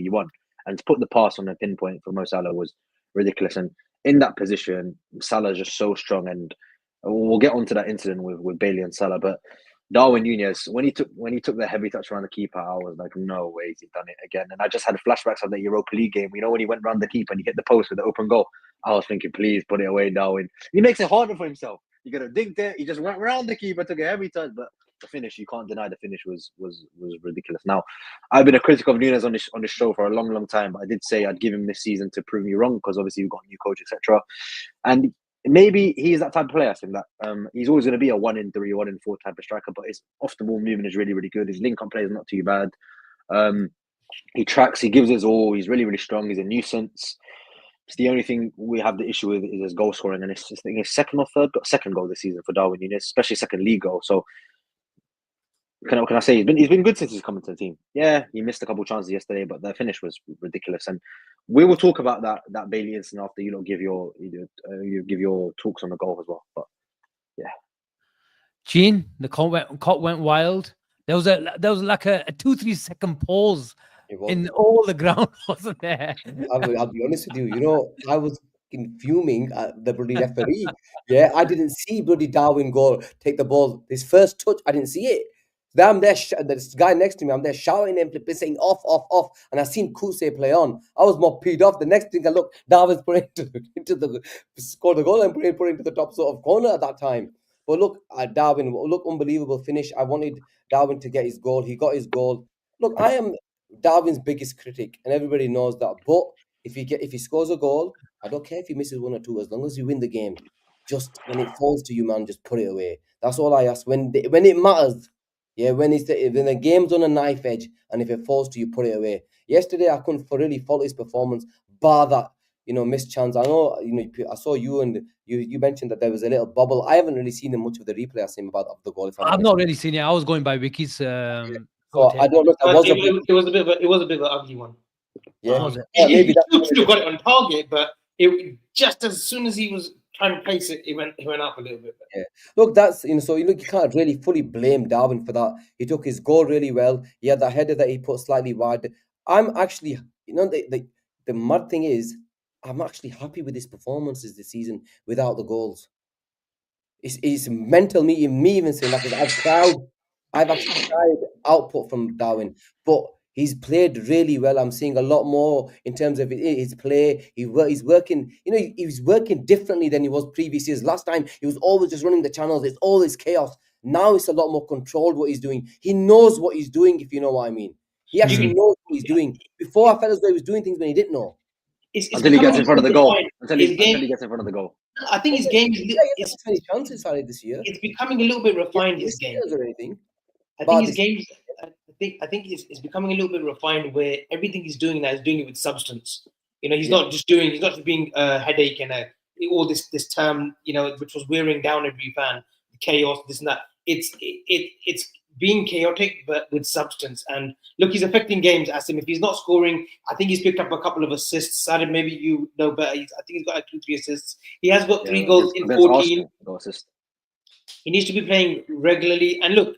you want. And to put the pass on a pinpoint for Mo Salah was ridiculous. And in that position, Salah is just so strong. And we'll get onto that incident with Bailey and Salah. But Darwin Nunez, when he took the heavy touch around the keeper, I was like, no way, he's done it again. And I just had flashbacks of the Europa League game. When he went round the keeper and he hit the post with the open goal, I was thinking, please put it away, Darwin. He makes it harder for himself. You got to dig there. He just went round the keeper, took a heavy touch, but the finish, you can't deny the finish was ridiculous. Now, I've been a critic of Nunez on this show for a long, long time, but I did say I'd give him this season to prove me wrong, because obviously we've got a new coach, etc. And maybe he's that type of player. I think that he's always going to be a 1-in-3, 1-in-4 type of striker, but his off-the-ball movement is really, really good. His link-up play is not too bad. He tracks, he gives his all. He's really, really strong. He's a nuisance. It's the only thing we have the issue with is his goal scoring, and it's just, I think his second goal this season for Darwin Nunez, especially second league goal. So can I say he's been good since he's come into the team? Yeah, he missed a couple of chances yesterday, but the finish was ridiculous. And we will talk about that Bailey incident after you give your talks on the goal as well. But yeah, Gene, the cop went wild. There was like a 2-3 second pause in all the ground, wasn't there? I'll be honest with you. I was fuming at the bloody referee. Yeah, I didn't see bloody Darwin take the ball. His first touch, I didn't see it. Then I'm there, this guy next to me, I'm there shouting him, saying off, and I seen Kuse play on. I was more peed off. The next thing I look, Darwin's put into the scored the goal and put it into the top sort of corner at that time. But look, Darwin, unbelievable finish. I wanted Darwin to get his goal. He got his goal. Look, I am Darwin's biggest critic, and everybody knows that. But if he scores a goal, I don't care if he misses one or two, as long as you win the game. Just when it falls to you, man, just put it away. That's all I ask. When it matters, yeah, when the game's on a knife edge, and if it falls to you, put it away. Yesterday, I couldn't really fault his performance, bar that missed chance. I know I saw you and you mentioned that there was a little bubble. I haven't really seen much of the replay. I seen about the goal. If I'm I've honest. not really seen it. I was going by Wiki's So I don't know if there was a bubble. It was a bit of an ugly one. Yeah, Was it? maybe He that's should have got it on target, but it just as soon as he was trying to place it, he went up a little bit. Yeah. Look, that's so you can't really fully blame Darwin for that. He took his goal really well. He had that header that he put slightly wide. I'm actually, the mad thing is, I'm actually happy with his performances this season without the goals. It's mental. Me even saying that, because I've actually tried output from Darwin, but he's played really well. I'm seeing a lot more in terms of his play. He's working, he's working differently than he was previous years. Last time he was always just running the channels. It's all this chaos. Now it's a lot more controlled what he's doing. He knows what he's doing, if you know what I mean. He actually knows what he's doing. Before, I felt as though he was doing things when he didn't know. Until he gets in front of the goal. Until he game- gets in front of the goal. I think his game He is has 20 chances Sarib, this year. it's becoming a little bit refined. His game. Or anything. I But think his games. I think it's becoming a little bit refined, where everything he's doing now is doing it with substance. He's not just being a headache and all this term, which was wearing down every fan, chaos, this and that. It's being chaotic but with substance. And look, he's affecting games. Asim, if he's not scoring, I think he's picked up a couple of assists. Sarib, maybe you know better. I think he's got 2-3 assists. He has got 3 goals in 14. He needs to be playing regularly. And look,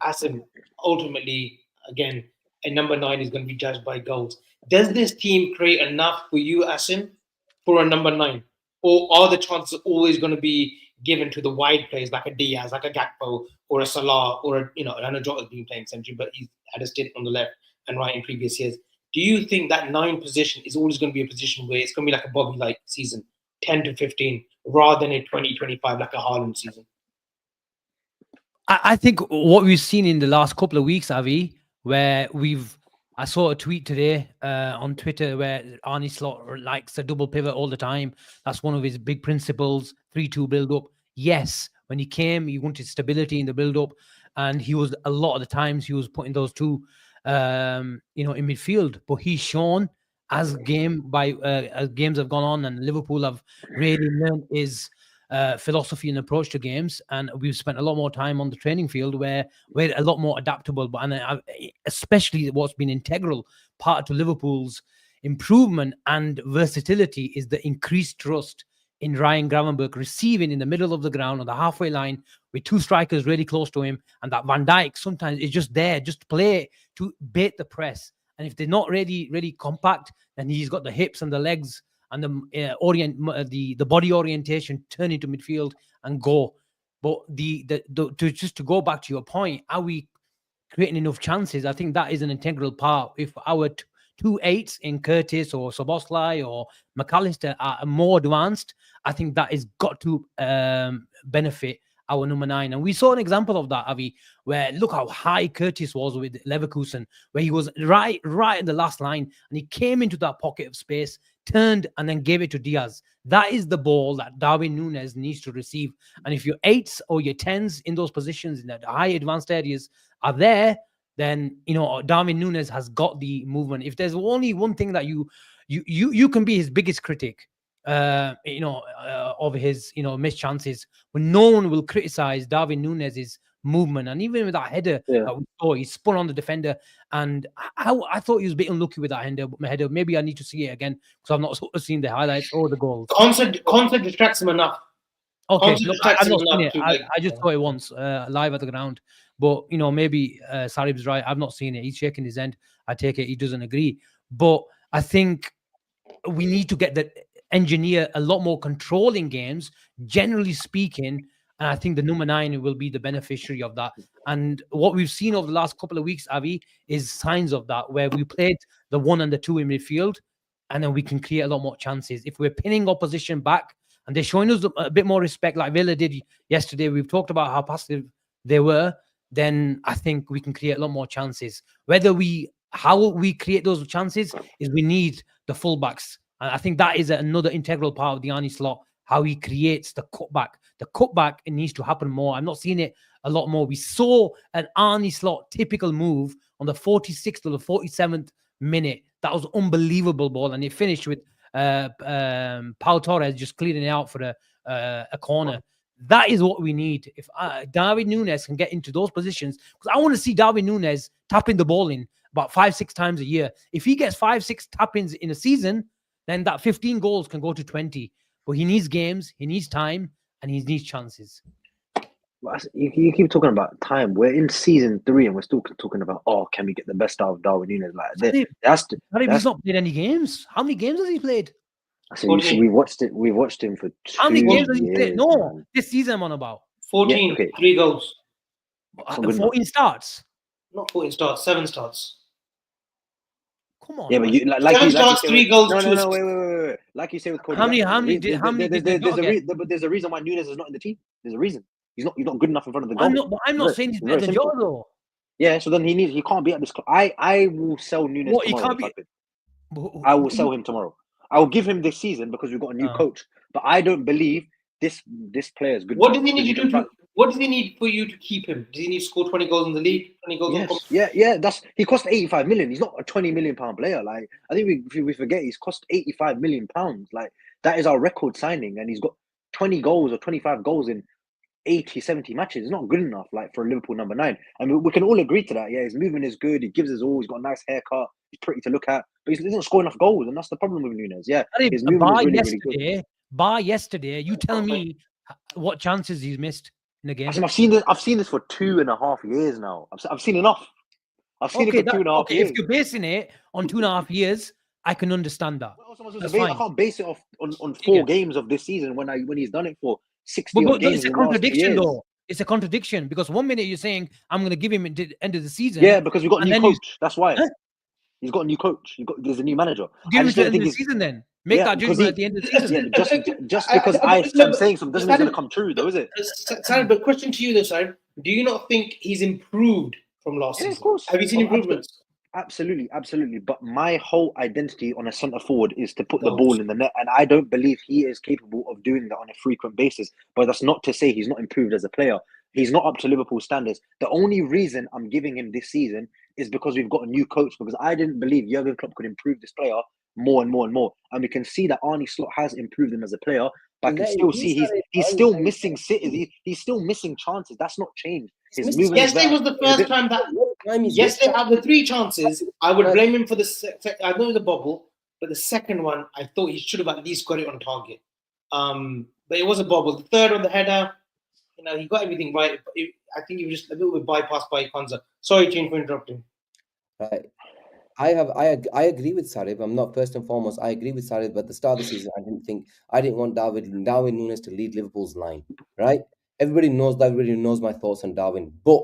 Asim, ultimately, again, a number 9 is going to be judged by goals. Does this team create enough for you, Asim, for a number 9? Or are the chances always going to be given to the wide players like a Diaz, like a Gakpo, or a Salah, or I know Jota's been playing century, but he's had a stint on the left and right in previous years. Do you think that 9 position is always going to be a position where it's going to be like a Bobby-like season, 10 to 15, rather than a 20-25 like a Haaland season? I think what we've seen in the last couple of weeks, Avi, where I saw a tweet today on Twitter where Arne Slot likes a double pivot all the time. That's one of his big principles, 3-2 build-up. Yes, when he came, he wanted stability in the build-up, and he was, a lot of the times, he was putting those two, in midfield. But he's shown as games have gone on and Liverpool have really learned his philosophy and approach to games, and we've spent a lot more time on the training field where we're a lot more adaptable. But especially what's been integral part to Liverpool's improvement and versatility is the increased trust in Ryan Gravenberch receiving in the middle of the ground on the halfway line with 2 strikers really close to him, and that Van Dijk sometimes is just there, just to play to bait the press. And if they're not really compact, then he's got the hips and the legs and the body orientation, turn into midfield and go. But to go back to your point, are we creating enough chances? I think that is an integral part. If our 2 8s in Curtis or Szoboszlai or McAllister are more advanced, I think that has got to benefit our number 9. And we saw an example of that, Avi, where look how high Curtis was with Leverkusen, where he was right in the last line, and he came into that pocket of space, turned, and then gave it to Diaz. That is the ball that Darwin Nunez needs to receive. And if your 8s or your 10s in those positions, in the high advanced areas, are there, then Darwin Nunez has got the movement. If there's only one thing that you can be his biggest critic, of his missed chances, but no one will criticize Darwin Nunez's movement. And even with that header that we saw, he spun on the defender, and I thought he was a bit unlucky with that header. Maybe I need to see it again because I've not seen the highlights or the goals. Concert distracts him enough. Okay, look, I've not seen it. I just saw it once live at the ground, but maybe Sarib's right. I've not seen it. He's shaking his head. I take it he doesn't agree, but I think we need to get the engineer a lot more controlling games, generally speaking. And I think the number 9 will be the beneficiary of that. And what we've seen over the last couple of weeks, Avi, is signs of that, where we played the 1 and the 2 in midfield, and then we can create a lot more chances. If we're pinning opposition back and they're showing us a bit more respect, like Villa did yesterday, we've talked about how passive they were, then I think we can create a lot more chances. How we create those chances is we need the fullbacks And I think that is another integral part of the Arnie Slot, how he creates the cutback. The cutback, it needs to happen more. I'm not seeing it a lot more. We saw an Arnie Slot typical move on the 46th or the 47th minute. That was unbelievable ball. And it finished with Pau Torres just clearing it out for a corner. That is what we need. If Darwin Nunez can get into those positions, because I want to see Darwin Nunez tapping the ball in about 5-6 times a year. If he gets 5-6 tap-ins in a season, then that 15 goals can go to 20. But he needs games, he needs time, and he needs chances. You keep talking about time. We're in season 3 and we're still talking about, can we get the best out of Darwin Nunez? Like He's not played any games. How many games has he played? So we watched it. We watched him for 2 How many games has he years, played? No, man. this season I'm on about. 14, Yeah, okay. 3 goals. 14 starts. Not 14 starts, 7 starts. Come on. Yeah, but man. you like 7 starts, 3 goals. No, wait. Like you say with Cody. How many There's a reason why Nunez is not in the team. There's a reason. He's not good enough in front of the goal. I'm not saying he's better than Joe though. Yeah, so then he can't be at this. I will sell Nunez What, he tomorrow. can't I will sell him tomorrow. I will give him this season because we've got a new coach. But I don't believe this player is good. What does he need to do? What does he need for you to keep him? Does he need to score 20 goals in the league? 20 goals. Yes. Yeah. He cost 85 million. He's not a 20 million pound player. Like, I think we forget he's cost 85 million pounds. Like, that is our record signing, and he's got 20 goals or 25 goals in 80, 70 matches. It's not good enough, like, for a Liverpool number 9. I mean, we can all agree to that. Yeah, his movement is good. He gives us all. He's got a nice haircut. He's pretty to look at, but he doesn't score enough goals, and that's the problem with Nunez. Yeah, his movement is really good. Bar yesterday, you tell me what chances he's missed in the game. I've seen this for 2.5 years now. I've seen enough. I've seen it for 2.5 years. If you're basing it on 2.5 years, I can understand that. I can't base it off on 4 games of this season when he's done it for 60 games. It's a contradiction, though. It's a contradiction because one minute you're saying I'm going to give him at the end of the season. Yeah, because we've got a new coach. That's why. Huh? He's got a new coach. There's a new manager. Give him at the end of the season then. Make that judgment at the end of the season. Just because I'm saying something doesn't mean it's going to come true, though, is it? Sarib, but question to you, though, Sarib. Do you not think he's improved from last season? Of course. Have you seen improvements? Absolutely. But my whole identity on a centre forward is to put the ball in the net, and I don't believe he is capable of doing that on a frequent basis. But that's not to say he's not improved as a player. He's not up to Liverpool standards. The only reason I'm giving him this season is because we've got a new coach, because I didn't believe Jurgen Klopp could improve this player more and more and more. And we can see that Arnie Slot has improved him as a player, but I can still see he's still missing cities. He's still missing chances. That's not changed. Yesterday was the first time that. Yesterday, out of the 3 chances, I would blame him for the. I know it was a bobble, but the second one, I thought he should have at least got it on target. But it was a bobble. The third on the header, he got everything right. I think he was just a little bit bypassed by Kwanzaa. Sorry, Jane, for interrupting. Right. I agree with Sarib. I'm not, first and foremost, I agree with Sarib, but at the start of the season, I didn't want Darwin Nunez to lead Liverpool's line, right? Everybody knows my thoughts on Darwin, but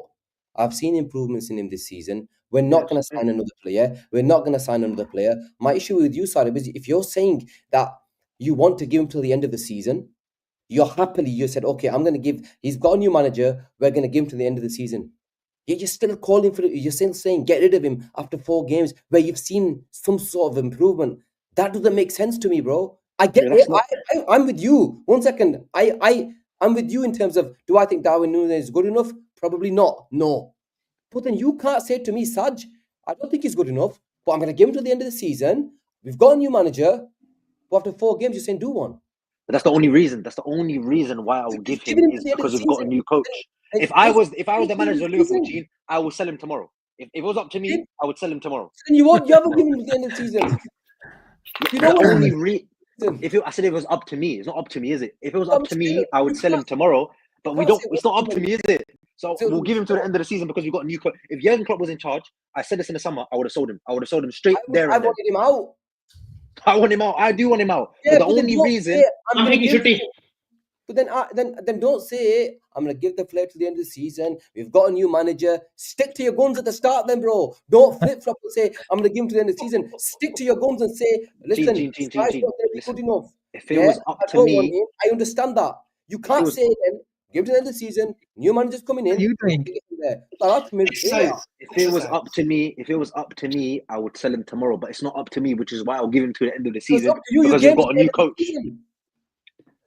I've seen improvements in him this season. We're not going to sign another player. My issue with you, Sarib, is if you're saying that you want to give him till the end of the season, you said, okay, he's got a new manager, we're going to give him to the end of the season. You're still calling for it. You're still saying get rid of him after 4 games where you've seen some sort of improvement. That doesn't make sense to me, bro. I get it. I'm with you. 1 second. I'm with you in terms of, do I think Darwin Nunez is good enough? Probably not. No. But then you can't say to me, Saj, I don't think he's good enough, but I'm going to give him to the end of the season. We've got a new manager. But after 4 games, you're saying do one. But that's the only reason. That's the only reson why I will give him is because we've got a new coach. If I was the manager of Liverpool team, I will sell him tomorrow. If it was up to me, I would sell him tomorrow. Then you haven't given him to the end of the season. I said it was up to me. It's not up to me, is it? If it was up to me, I would sell him tomorrow. But we don't. It's not up to me, is it? So we'll give him to the end of the season because we've got a new coach. If Jurgen Klopp was in charge, I said this in the summer, I would have sold him. I would have sold him straight there. I wanted him out. I want him out. I do want him out. Yeah, but the only reason I'm thinking should be. But then don't say I'm gonna give the player to the end of the season. We've got a new manager. Stick to your guns at the start, then, bro. Don't flip flop and say I'm gonna give him to the end of the season. Stick to your guns and say, listen, this guy's not gonna be good enough. If it was up to me, I understand that. You can't say then Give it to the end of the season. New managers coming in. What are you doing? There. That's Exercise. If it was up to me, I would sell him tomorrow. But it's not up to me, which is why I'll give him to the end of the It's season up to you. You because gave we've it got to a the new end of the coach. season.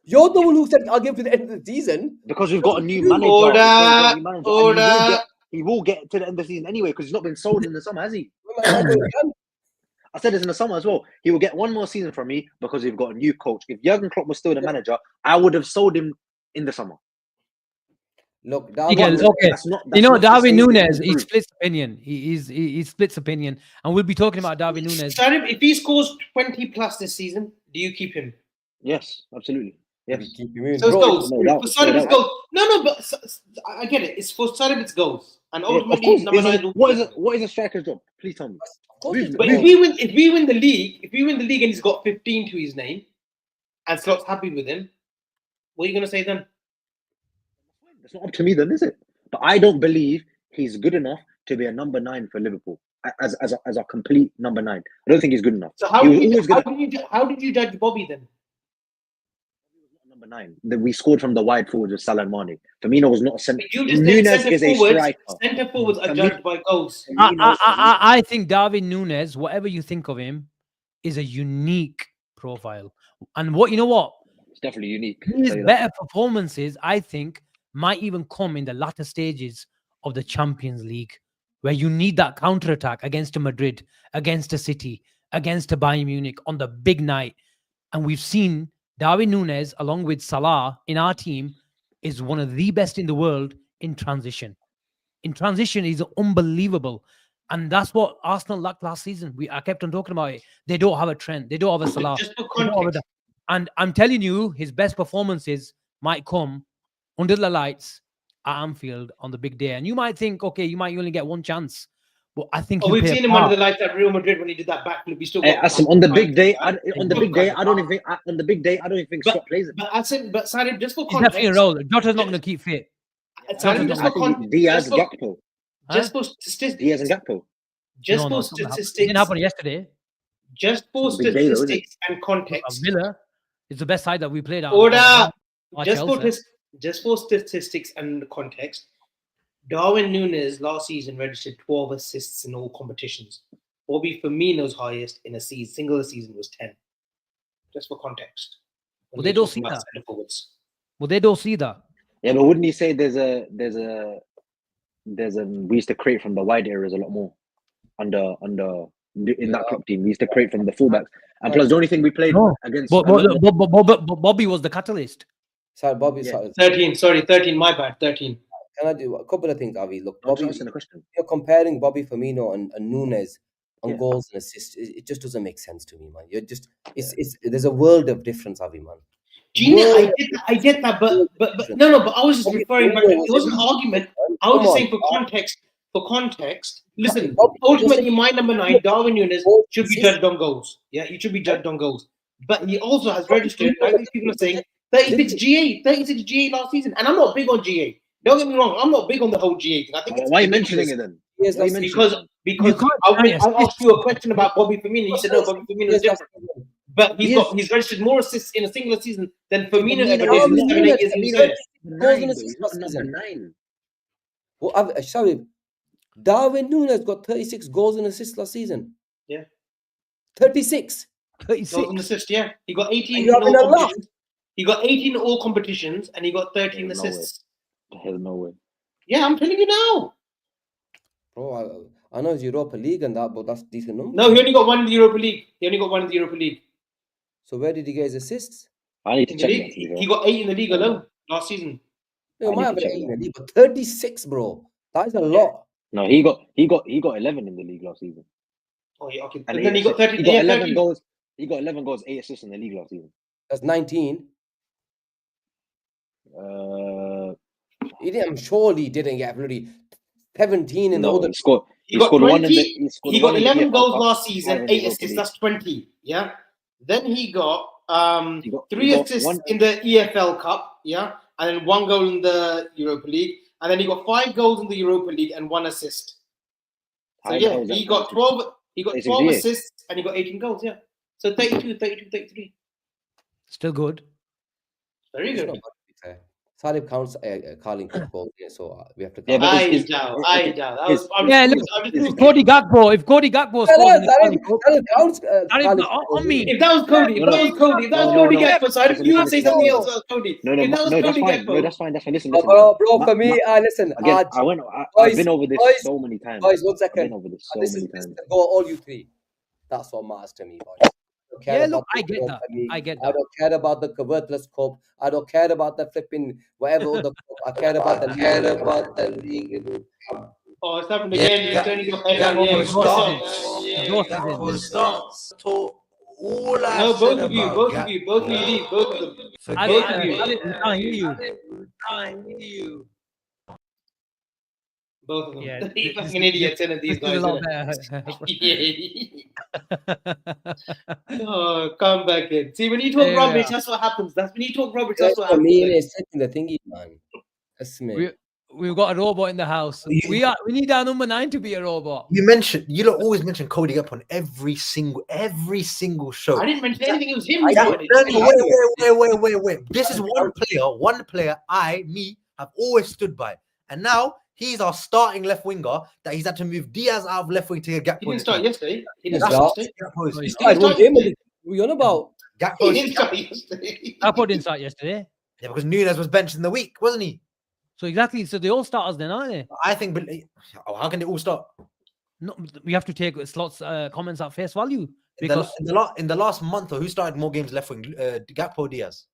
You're the one who said I'll give it to the end of the season. Because we've got a new You- manager. Order, We've got a new manager, and order. he will get to the end of the season anyway because he's not been sold in the summer, has he? Am I going again? I said this in the summer as well. He will get one more season from me because we've got a new coach. If Jurgen Klopp was still the manager, I would have sold him in the summer. Look, Okay, Darwin, okay. That's not Darwin to say he Nunez, didn't he improve. splits opinion. He splits opinion, and we'll be talking about Darwin Nunez. Sarib, if he scores 20 plus this season, do you keep him? Yes, absolutely. Yes. keep him in. So it's Bro, goals. no doubt, For Sarib, no it's doubt. goals. No, but I get it. It's for Sarib, it's goals. And Yeah, of ultimately, course. number 9 will What is a striker's job? Please tell me. of course it's But goals. if we win the league, and he's got 15 to his name, and Slott's happy with him, what are you going to say then? It's not up to me then, is it? But I don't believe he's good enough to be a number 9 for Liverpool as a complete number 9. I don't think he's good enough. So how He did was you, always how, gonna- did you, how did you judge Bobby then? Number 9. We scored from the wide forwards with Salah and Mane. Firmino was not a centre. But you just said Nunez is a striker. centre forwards are Firmino- judged by goals. I think Darwin Nunez, whatever you think of him, is a unique profile. And you know what? It's definitely unique. His Tell you that. better performances, I think, might even come in the latter stages of the Champions League, where you need that counter-attack against a Madrid, against a City, against a Bayern Munich on the big night. And we've seen Darwin Nunez, along with Salah in our team, is one of the best in the world in transition. In transition, he's unbelievable. And that's what Arsenal lacked last season. I kept on talking about it. They don't have a Trent. They don't have a Salah. Just for They don't have context, and I'm telling you, his best performances might come under the lights at Anfield on the big day. And you might think, okay, you might only get one chance. But I think we've play a seen him part. under the lights at Real Madrid when he did that backflip. We still Hey, got Asim, on the big day, Right? I don't even think Scott plays it. But Asim, Sarib, just for He's definitely a context, role. Jota's not going to keep fit. Sarib, just I for think context, Diaz, Gakpo. just for statistics, Diaz and Gakpo. just No, for it's not gonna happen. It statistics, didn't happen yesterday. just for It's a big day though, isn't it? statistics and context. Villa is the best side that we played at. Order. Or Just for Chelsea. just for statistics and context, Darwin Nunez last season registered 12 assists in all competitions. Bobby Firmino's highest in a single season was 10. Just for context. Well, they don't see that. Centre forwards. Well, they don't see that. Yeah, but wouldn't you say we used to create from the wide areas a lot more in that club team. We used to create from the fullbacks, and plus the only thing we played No. against. But Bobby was the catalyst. Sorry, Bobby. Yeah. Sorry. 13, my bad, 13. Can I do a couple of things, Avi? Look, I'm just Bobby, asking a question. you're comparing Bobby Firmino and Nunez on Yeah. goals and assists. It just doesn't make sense to me, man. You're just it's there's a world of difference, Avi, man. Gina, I get that, but no, but I was just referring back. It wasn't an argument. I was just saying for context. Listen, ultimately, my number 9, Darwin Nunez, should be judged on goals. Yeah, he should be judged on goals. But he also has registered, like these people are saying, 36 GA last season. And I'm not big on GA. Don't get me wrong, I'm not big on the whole GA thing. I think it's Why are you mentioning it then? Yes, Why are you that's mentioning because it? I asked you a question about Bobby Firmino. You said no, Bobby Firmino is different. But he's registered more assists in a single season than Firmino ever did in 7, 8 years in his career. goals and assists last Number season. 9. Well, sorry, Darwin Nunez got 36 goals and assists last season. Yeah. 36. 36. Goals and assists, yeah. He got 18 You're in having all a laugh. competitions. He got 18 in all competitions and he got 13 There's no assists. There's no way. Yeah, I'm telling you now. Bro, I know it's Europa League and that, but that's decent number. No, he only got one in the Europa League. So where did he get his assists? I need to In the check league, that. to be fair. he got 8 in the league alone last season. He I need might to have check been 8 in that. the league, but 36, bro. That is a lot. No, he got 11 in the league last season. Oh yeah, okay. And And then he got 13. He got Yeah, 11 13. goals. He got 11 goals, 8 assists in the league last season. That's 19. I'm sure he didn't get bloody 17 in the No, other. he scored. He got scored 20. one in the. He scored He one got in the 11 EFL goals Cup, last one season, in the 8 Europa assists. League. That's 20. Yeah. Then he got He got- 3 he got assists one- in the EFL Cup. Yeah, and then 1 goal in the Europa League, and then he got 5 goals in the Europa League and 1 assist. So How the yeah, hell is that he got 36? 12. He got 36 12 GA? assists and he got 18 goals. Yeah. So 32, 33. Still good. Very It's good. not bad, to be fair. Sarib counts Carling Cup goals, so we have to Yeah, count. but I it's- doubt. it- I it- doubt. That it's- was. I'm Yeah, just. look, I'm if just. Cody Gakpo scores in the Carling Cup, Sarib counts Sarib, Carling on me. If that was Cody, if No, that was Cody, if that was no, Cody no. Gakpo, so Listen, you would listen, say something listen. else about Cody. No, If that was that's Cody fine. No, Gakpo, that's fine. That's fine. Listen, Bro, listen. for me, listen, Again, I've I've boys, been over this boys, so many times. boys, 1 I've second. been over this so Listen, many times. go all you three. That's what matters to me, boys. I don't care Yeah, about look, the I get Europa that. League. I get I that. don't care about the worthless cup. I don't care about the flipping whatever other cup. I care about the league. oh, it's happened again. You're turning your head down. Yeah, no, both of you, both of you, both of you leave, both of them. Both of you. can't hear you. Both of them. Yeah, You this fucking is- idiots, and these This is a guys. lot innit? better. Oh, come back in. See, when you talk Yeah. rubbish, that's what happens. That's when you talk rubbish, that's what For me, happens. it's the thingy, man. That's me. We've got a robot in the house. We need our number 9 to be a robot. You don't always mention Cody Gakpo on every single show. I didn't mention anything. It was him. I who did. did it. Wait. This is one player me have always stood by. And now he's our starting left winger that he's had to move Diaz out of left wing to get Gakpo. He didn't start yesterday. He didn't That's start right. yesterday. He started one game. What are you on about? He Gakpo. didn't start yesterday. Gakpo didn't start yesterday. Yeah, because Nunez was benched in the week, wasn't he? So exactly. So they all starters then, aren't they? I think. How can they all start? No, we have to take Slot's comments at face value In because the last month, or who started more games left wing? Gakpo or Diaz.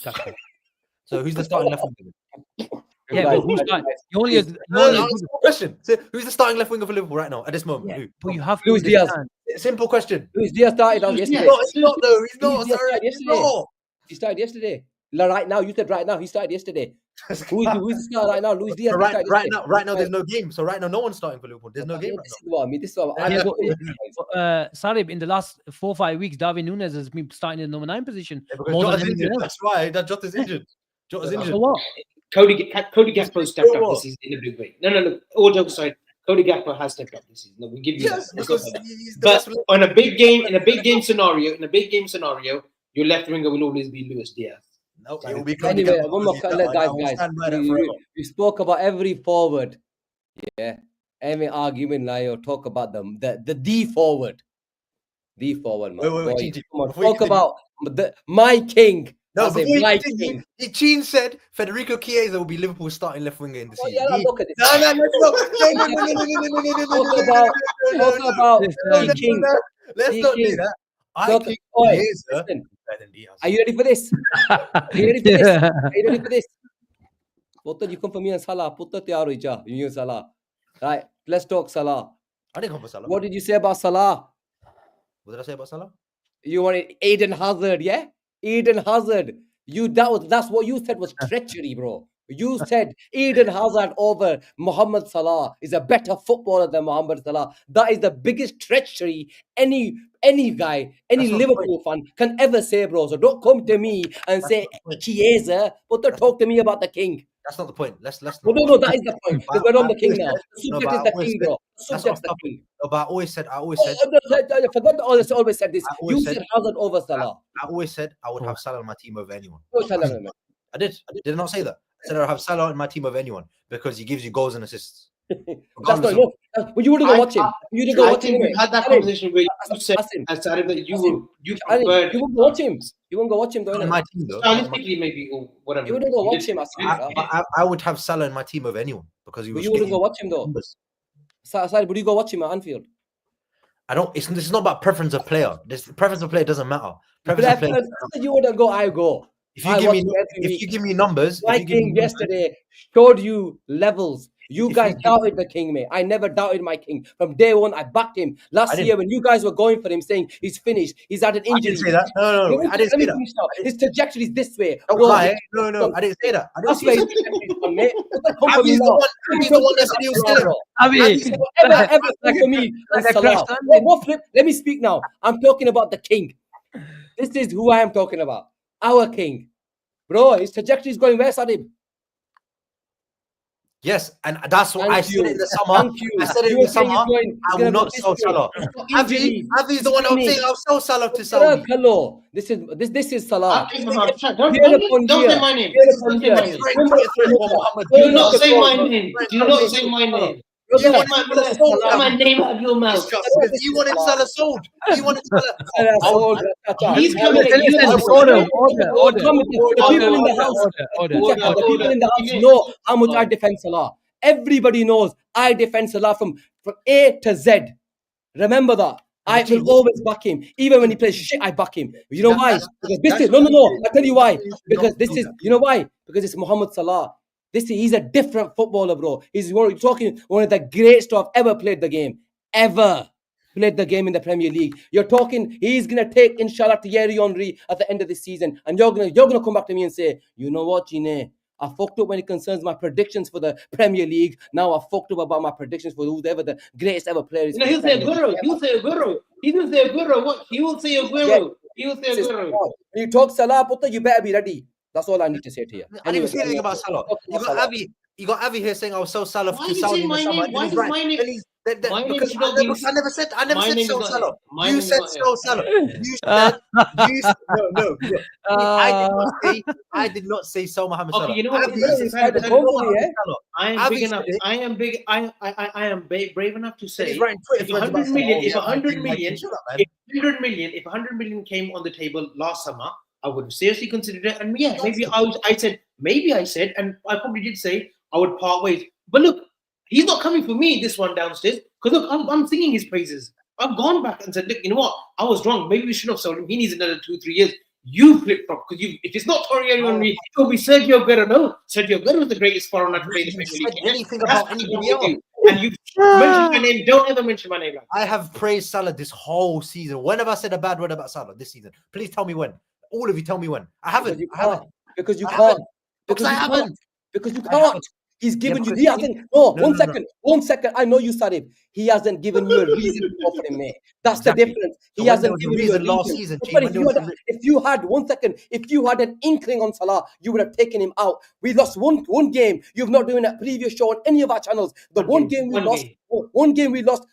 Gakpo. So who's the starting left winger? Yeah, but who's that? You only has, Simple question. So who's the starting left winger for Liverpool right now at this moment? yeah, Who? but you have to Luis Diaz. understand. Simple question. Luis Diaz started on yesterday. He's not though. He's not. Luis Diaz Sorry, started he's yesterday. not. He started yesterday. Right now, you said right now. He started yesterday. Who's the star right now? Luis Diaz. So he started yesterday. right now, there's no game. So right now, no one's starting for Liverpool. There's no game. Right This is what I mean. This is what Yeah, I Sarib, in the last 4 or 5 weeks, Darwin Nunez has been starting in the number 9 position. now. Because more than Jota's anyone injured. else. That's why that Jota's injured. Jota's injured. So what? Cody Gakpo stepped up what? this season in a big way. No. All jokes aside, Cody Gakpo has stepped up this season. No, we give you Yes, that. because It's not bad. he's the But best. on a big game, in a big game scenario, your left winger will always be Luis Diaz. No, it will be Cody Anyway, Gakpo one more because he's that one. I will guys. stand by that forever. We spoke about every forward. Yeah. Every argument now, you talk about the D forward. D forward, man. Wait, Boy, Gigi, come on, before you talk continue. about my king. No, As in before you my continue, king. Gene said Federico Chiesa will be Liverpool's starting left winger in the Oh, season. yeah, look at this. Talk about Listen, king. Let's not do that. I Look, think oi, Chiesa listen. better than Diaz. Are you ready for this? Are you ready for this? Are you ready for this? Putter, you come for me and Salah. Putter, tayar ho ja. You and Salah. Right. Let's talk Salah. I didn't come for Salah. What did you say about Salah? What did I say about Salah? You wanted Eden Hazard, yeah? Eden Hazard. That's what you said was treachery, bro. You said Eden Hazard over Mohamed Salah is a better footballer than Mohamed Salah. That is the biggest treachery any guy, any That's not the Liverpool fan can ever say, bro. So don't come to me and say Chiesa, but don't talk to me about the king. That's not the point. Let's not. No, that is the point. Because we're on the king now. The No, subject but is I the always king, said- bro. The That's subject's not the king. No, but I always said. I forgot to always said this. I always You said- said Hazard over Salah. I always said I would have Salah on my team over anyone. Don't tell him, man. I did. Did I not say that? I said I'd have Salah in my team over anyone because he gives you goals and assists. That's not Regardless of- enough. But you wouldn't go watch him. You didn't go I watch him. think we've had that Asim, conversation where you said Asim, as Sarib that you Asim, preferred you wouldn't go watch him. You wouldn't go watch him, though. Not on innit? my team though. stylistically maybe or whatever. You wouldn't go watch him, Asim. I would have Salah in my team over anyone because he But was. you wouldn't go getting watch him, though. numbers. Sorry, would you go watch him at Anfield? I don't. This is not about preference of player. This preference of player doesn't matter. Preference of player. You wouldn't go, I go. If you I give watch me him every if week. you give me numbers, My if you give me king numbers, yesterday showed you levels. You If guys you give- doubted the king, mate. I never doubted my king. From day one, I backed him. Last didn't- year, when you guys were going for him, saying he's finished, he's had an I injury. didn't say that. No, I didn't say that. His trajectory is this way. Don't Bro, lie. No, I didn't say that. I didn't That's say where that. his trajectory is from, mate. Come for me Abby's the now. one. Abby's the one that said he was still. Bro. I mean, Ever come for me and like a Salah. crash What flip? Let me speak now. I'm talking about the king. This is who I am talking about. Our king. Bro, his trajectory is going where, Sarib? Yes, and that's what Thank I said you. in the summer. Thank you. I said it You in were the saying summer. he's I will gonna go not this sell way. Salah. It's not Avi injury. is the one that was saying I'll sell Salah to Saudi. Hello. This is Salah. Don't Year upon say year. my name. Year This is upon Don't say year. my this is name. right Remember Twitter thread what Salah. Muhammad Don't Do Dula not look at say all, my bro. name. Right, Do Don't not say say my Salah. name. You Brother, wanted Salah this is sold. Get Salah. my name out of your mouth. You wanted Salah sold. You wanted Salah. Salah I would- sold, tata. He's coming at you. Listen, I would- order, All order. the people in the house. The people in the house know how much I defend Salah. Everybody knows I defend Salah from A to Z. Remember that. I will always back him. Even when he plays shit, I back him. You know why? Because this is no. I tell you why. Because this is, you know why? Because it's Muhammad Salah. He's a different footballer, bro. He's one of the greats to have ever played the game. Ever played the game in the Premier League. You're talking, he's gonna take inshallah to Thierry Henry at the end of the season. And you're gonna come back to me and say, you know what, Gine? I fucked up when it concerns my predictions for the Premier League. Now I fucked up about my predictions for whoever the greatest ever player is. You know, he'll say Aguero. He'll say Aguero. He will say Aguero. What? He will say Aguero. He will say Aguero. When you talk Salah, Putta, you better be ready. That's all I need to say to you. I didn't even say anything about Salah. You got Avi here saying I was so Salah Why to you Saudi say in the my summer. name? Why is Right. my name? My name Because should not be. I never said My name is so not Salah. here. My You name is said not here. so Salah. You said no. I did not say so Mohammed Salah. Okay, you know what? Avi Listen, said the so company, Mohammed Salah. I am Avi big enough. said it. I am big. I am brave enough to say He's writing Twitter if threads about 100 Salah. million, Oh, if yeah, 100 my million, team, shut up, man. if 100 million came on the table last summer, I would have seriously considered it. And yeah, maybe I said, and I probably did say I would part ways. But look, he's not coming for me this one downstairs because look, I'm singing his praises. I've gone back and said, look, you know what? I was wrong. Maybe we shouldn't have sold him. He needs another 2-3 years. You flip flop because if it's not Thierry Henry, it will be Sergio Aguero. No, Sergio Aguero was the greatest foreigner to play the Premier League. Anything about anybody else? And you mention my name. Don't ever mention my name. I have praised Salah this whole season. When have I said a bad word about Salah this season? Please tell me when. All of you tell me when. I haven't. Because you I can't. Because I haven't. Because you can't. He's given you. because He hasn't. One second. I know you, Sarib. He hasn't given you a reason to go for him, mate. That's Exactly. the difference. He So when hasn't there was a given you a reason last reason. season, G, But when there was a if you had an inkling on Salah, you would have taken him out. We lost one game. You've not doing a previous show on any of our channels. One game we lost.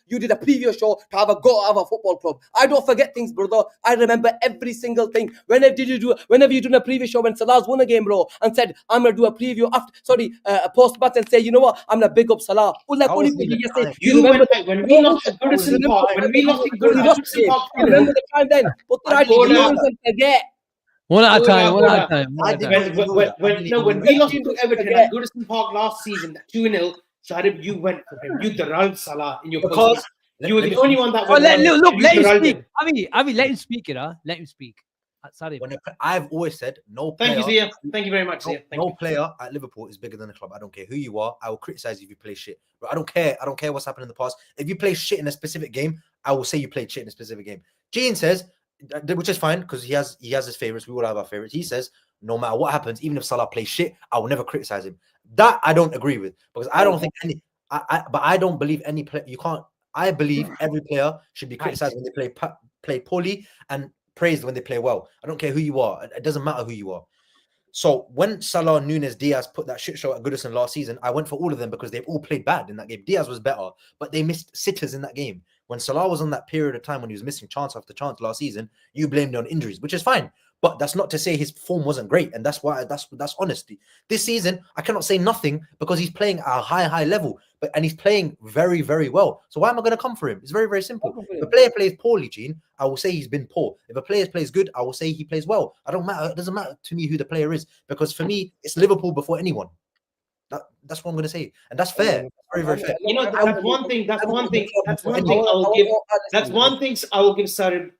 You did a previous show to have a go out of a football club. I don't forget things, brother. I remember every single thing. Whenever you done a previous show when Salah's won a game, bro, and said I'm gonna do a preview after, a post match and say, you know what, I'm gonna big up Salah. You remember when we lost at Goodison Park. When we lost at Goodison Park, you remember the time then? But I didn't forget. One at a time. When we lost to Everton at Goodison Park last season, 2-0, Sarib, you went for him. You derived Salah in your because you were the only one that went. Let him speak. him. Avi, let him speak, Let him speak. Sorry. I've always said no player. Thank you, Zia. Thank you very much, Zia. No player at Liverpool is bigger than the club. I don't care who you are. I will criticize you if you play shit. But I don't care. I don't care what's happened in the past. If you play shit in a specific game, I will say you played shit in a specific game. Gene says, which is fine because he has his favorites. We all have our favorites. He says, no matter what happens, even if Salah plays shit, I will never criticize him. That I don't agree with because I don't think any. But I don't believe any player. You can't. I believe every player should be criticized when they play poorly and praised when they play well. I don't care who you are. It doesn't matter who you are. So when Salah, Nunez, Diaz put that shit show at Goodison last season, I went for all of them because they've all played bad in that game. Diaz was better, but they missed sitters in that game. When Salah was on that period of time when he was missing chance after chance last season, you blamed it on injuries, which is fine. But that's not to say his form wasn't great, and that's honesty. This season, I cannot say nothing because he's playing at a high level, and he's playing very, very well. So why am I going to come for him? It's very, very simple. If a player plays poorly, Gene, I will say he's been poor. If a player plays good, I will say he plays well. I don't matter. It doesn't matter to me who the player is because for me, it's Liverpool before anyone. That's what I'm going to say, and that's fair. Very, very fair. You know, that's one thing I will give Sarib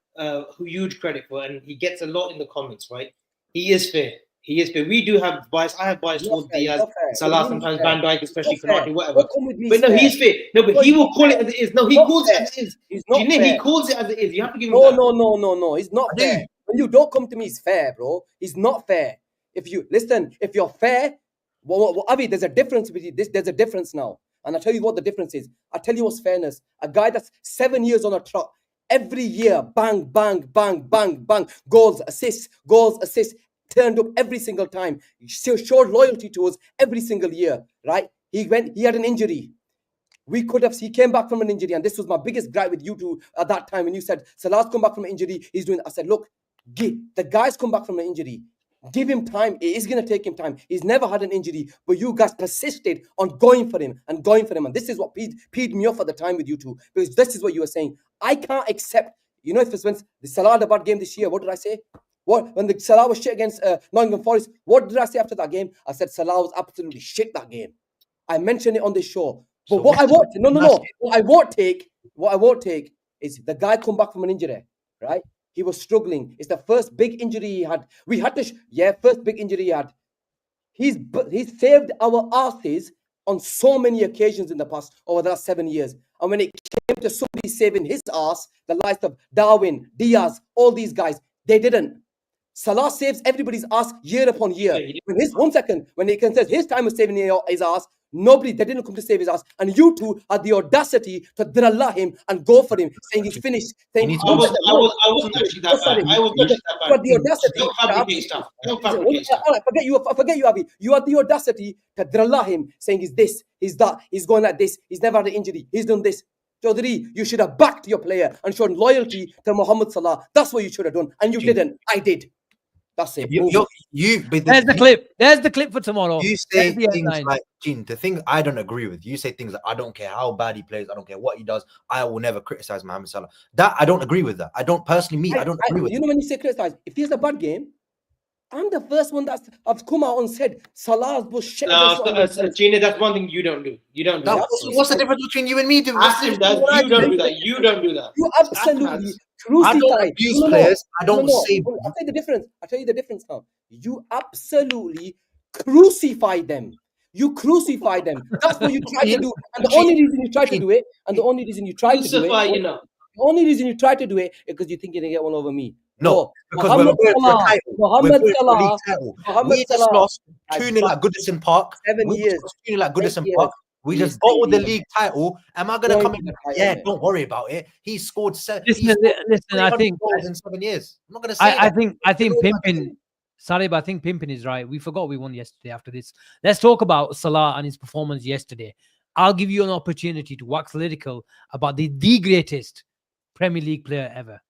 huge credit for, and he gets a lot in the comments, right? He is fair. We do have bias. I have bias towards Diaz, Salah, sometimes Van Dijk, especially Konate, whatever. But no, he's fair. No, but he will call it as it is. No, he calls it as it is. He calls it as it is. You have to give him that. No. He's not fair. When you don't come to me, he's fair, bro. He's not fair. If you're fair, well, Avi, there's a difference between this. There's a difference now. And I'll tell you what the difference is. I'll tell you what's fairness. A guy that's 7 years on a trot, every year, bang, bang, bang, bang, bang, goals, assists, turned up every single time. Showed loyalty to us every single year, right? He had an injury. He came back from an injury, and this was my biggest gripe with you two at that time when you said Salah's come back from an injury. He's doing. I said, look, the guy's come back from an injury. Give him time. It is going to take him time. He's never had an injury, but you guys persisted on going for him. And this is what peed me off at the time with you two, because this is what you were saying. I can't accept. You know, if it's when the Salah had a bad game this year, what did I say? When the Salah was shit against Nottingham Forest, what did I say after that game? I said Salah was absolutely shit that game. I mentioned it on this show. But So what I won't take. what I won't take is the guy come back from an injury, right? He was struggling. It's the first big injury he had. First big injury he had. He's saved our asses on so many occasions in the past over the last 7 years. And when it came to somebody saving his ass, the likes of Darwin, Diaz, all these guys, they didn't. Salah saves everybody's ass year upon year. When he says his time was saving his ass, they didn't come to save his ass. And you two had the audacity to dralla him and go for him, saying he's finished. Saying I wasn't actually that bad. I was not that bad. The audacity. Don't fabricate stuff. Don't fabricate stuff. I forget you, Avi. You had the audacity to dralla him, saying he's this, he's that, he's going like this, he's never had an injury, he's done this. Chaudhary, you should have backed your player and shown loyalty to Mohamed Salah. That's what you should have done. And you didn't. I did. That's it. There's the clip. There's the clip for tomorrow. You say things like, Gene, the thing I don't agree with. You say things like, I don't care how bad he plays. I don't care what he does. I will never criticize Mohamed Salah. That I don't agree with that. I don't personally, I don't agree with you know, when you say criticize, if he has a bad game, I'm the first one I've come out and said Salah's was shit. No, Gina, that's one thing you don't do. You don't do that. What's the difference between you and me? Asim does. You don't do that. You don't do that. You absolutely crucify. I don't abuse players. I don't say. I'll tell you the difference. I'll tell you the difference now. You absolutely crucify them. You crucify them. That's what you try to do. And the only reason you try to do it, the only reason you try to do it, is because you think you're gonna get one over me. No, because we're going for a title. We just lost 2-0 at Goodison Park. 7 years. 2-0 at Goodison Park. We just bottled the league title. Am I going to come in? Yeah, don't worry about it. He scored 7. Listen, I think in 7 years. I'm not going to say that. I think Pimpin, Sarib, I think Pimpin is right. We forgot we won yesterday after this. Let's talk about Salah and his performance yesterday. I'll give you an opportunity to wax lyrical about the greatest Premier League player ever.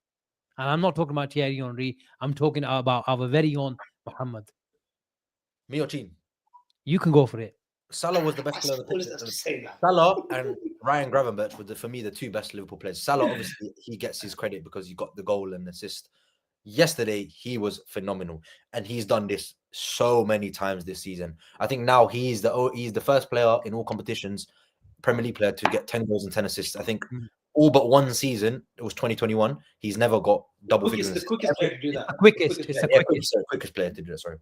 And I'm not talking about Thierry Henry. I'm talking about our very own Muhammad. Me or Gene? You can go for it. Salah was the best player on the pitch. Salah and Ryan Gravenberch were, for me, the two best Liverpool players. Salah, obviously, he gets his credit because he got the goal and assist. Yesterday, he was phenomenal. And he's done this so many times this season. I think now he's the first player in all competitions, Premier League player, to get 10 goals and 10 assists. I think all but one season, it was 2021. He's never got double figures. The quickest player to do that. Quickest player to do that. Sorry.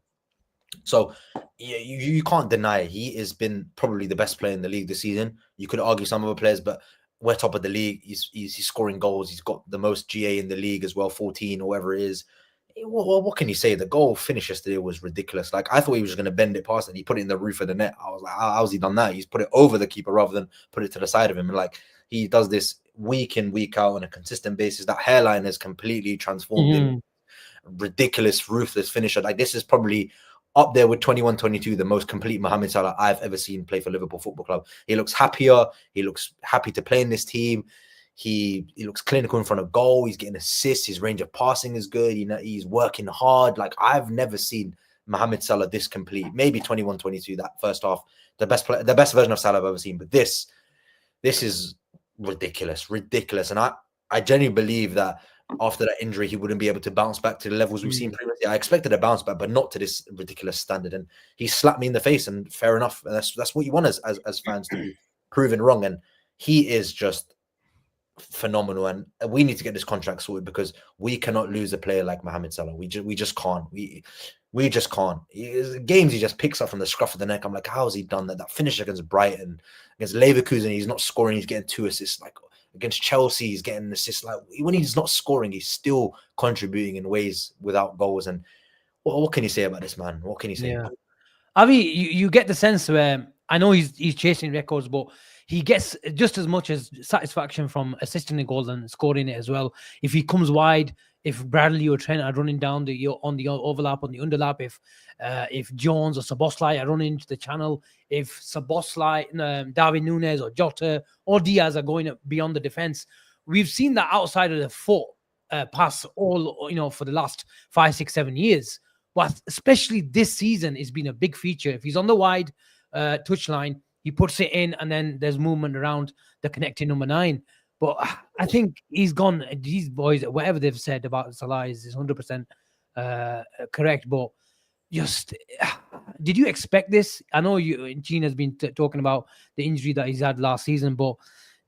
So yeah, you can't deny it. He has been probably the best player in the league this season. You could argue some other players, but we're top of the league. He's scoring goals. He's got the most GA in the league as well, 14 or whatever it is. What can you say? The goal finish yesterday was ridiculous. Like, I thought he was going to bend it past and he put it in the roof of the net. I was like, how's he done that? He's put it over the keeper rather than put it to the side of him. And like, he does this week in, week out on a consistent basis. That hairline has completely transformed him. Ridiculous, ruthless finisher. Like, this is probably up there with 21-22, the most complete Mohamed Salah I've ever seen play for Liverpool Football Club. He looks happier. He looks happy to play in this team. He looks clinical in front of goal. He's getting assists. His range of passing is good. He's working hard. Like, I've never seen Mohamed Salah this complete. Maybe 21-22, that first half, the best version of Salah I've ever seen. But this is ridiculous. And I genuinely believe that after that injury, he wouldn't be able to bounce back to the levels we've seen previously. I expected a bounce back, but not to this ridiculous standard. And he slapped me in the face, and fair enough. And that's what you want as fans, to be proven wrong. And he is just phenomenal. And we need to get this contract sorted, because we cannot lose a player like Mohamed Salah. We just can't. We just can't. Games he just picks up from the scruff of the neck. I'm like, how has he done that? That finish against Brighton, against Leverkusen, he's not scoring. He's getting 2 assists. Like, against Chelsea, he's getting assists. Like, when he's not scoring, he's still contributing in ways without goals. And what can you say about this man? What can you say? Yeah. I mean, you get the sense where, I know he's chasing records, but he gets just as much as satisfaction from assisting a goal and scoring it as well. If he comes wide, if Bradley or Trent are running down on the overlap, on the underlap, if Jones or Szoboszlai are running into the channel, if Szoboszlai, Darwin Nunez or Jota or Diaz are going beyond the defense. We've seen that outside of the foot pass all, for the last 5, 6, 7 years. But especially this season, it's been a big feature. If he's on the wide touchline, he puts it in, and then there's movement around the connecting number 9. But I think he's gone. These boys, whatever they've said about Salah is 100% correct. But just, did you expect this? I know Gene has been talking about the injury that he's had last season, but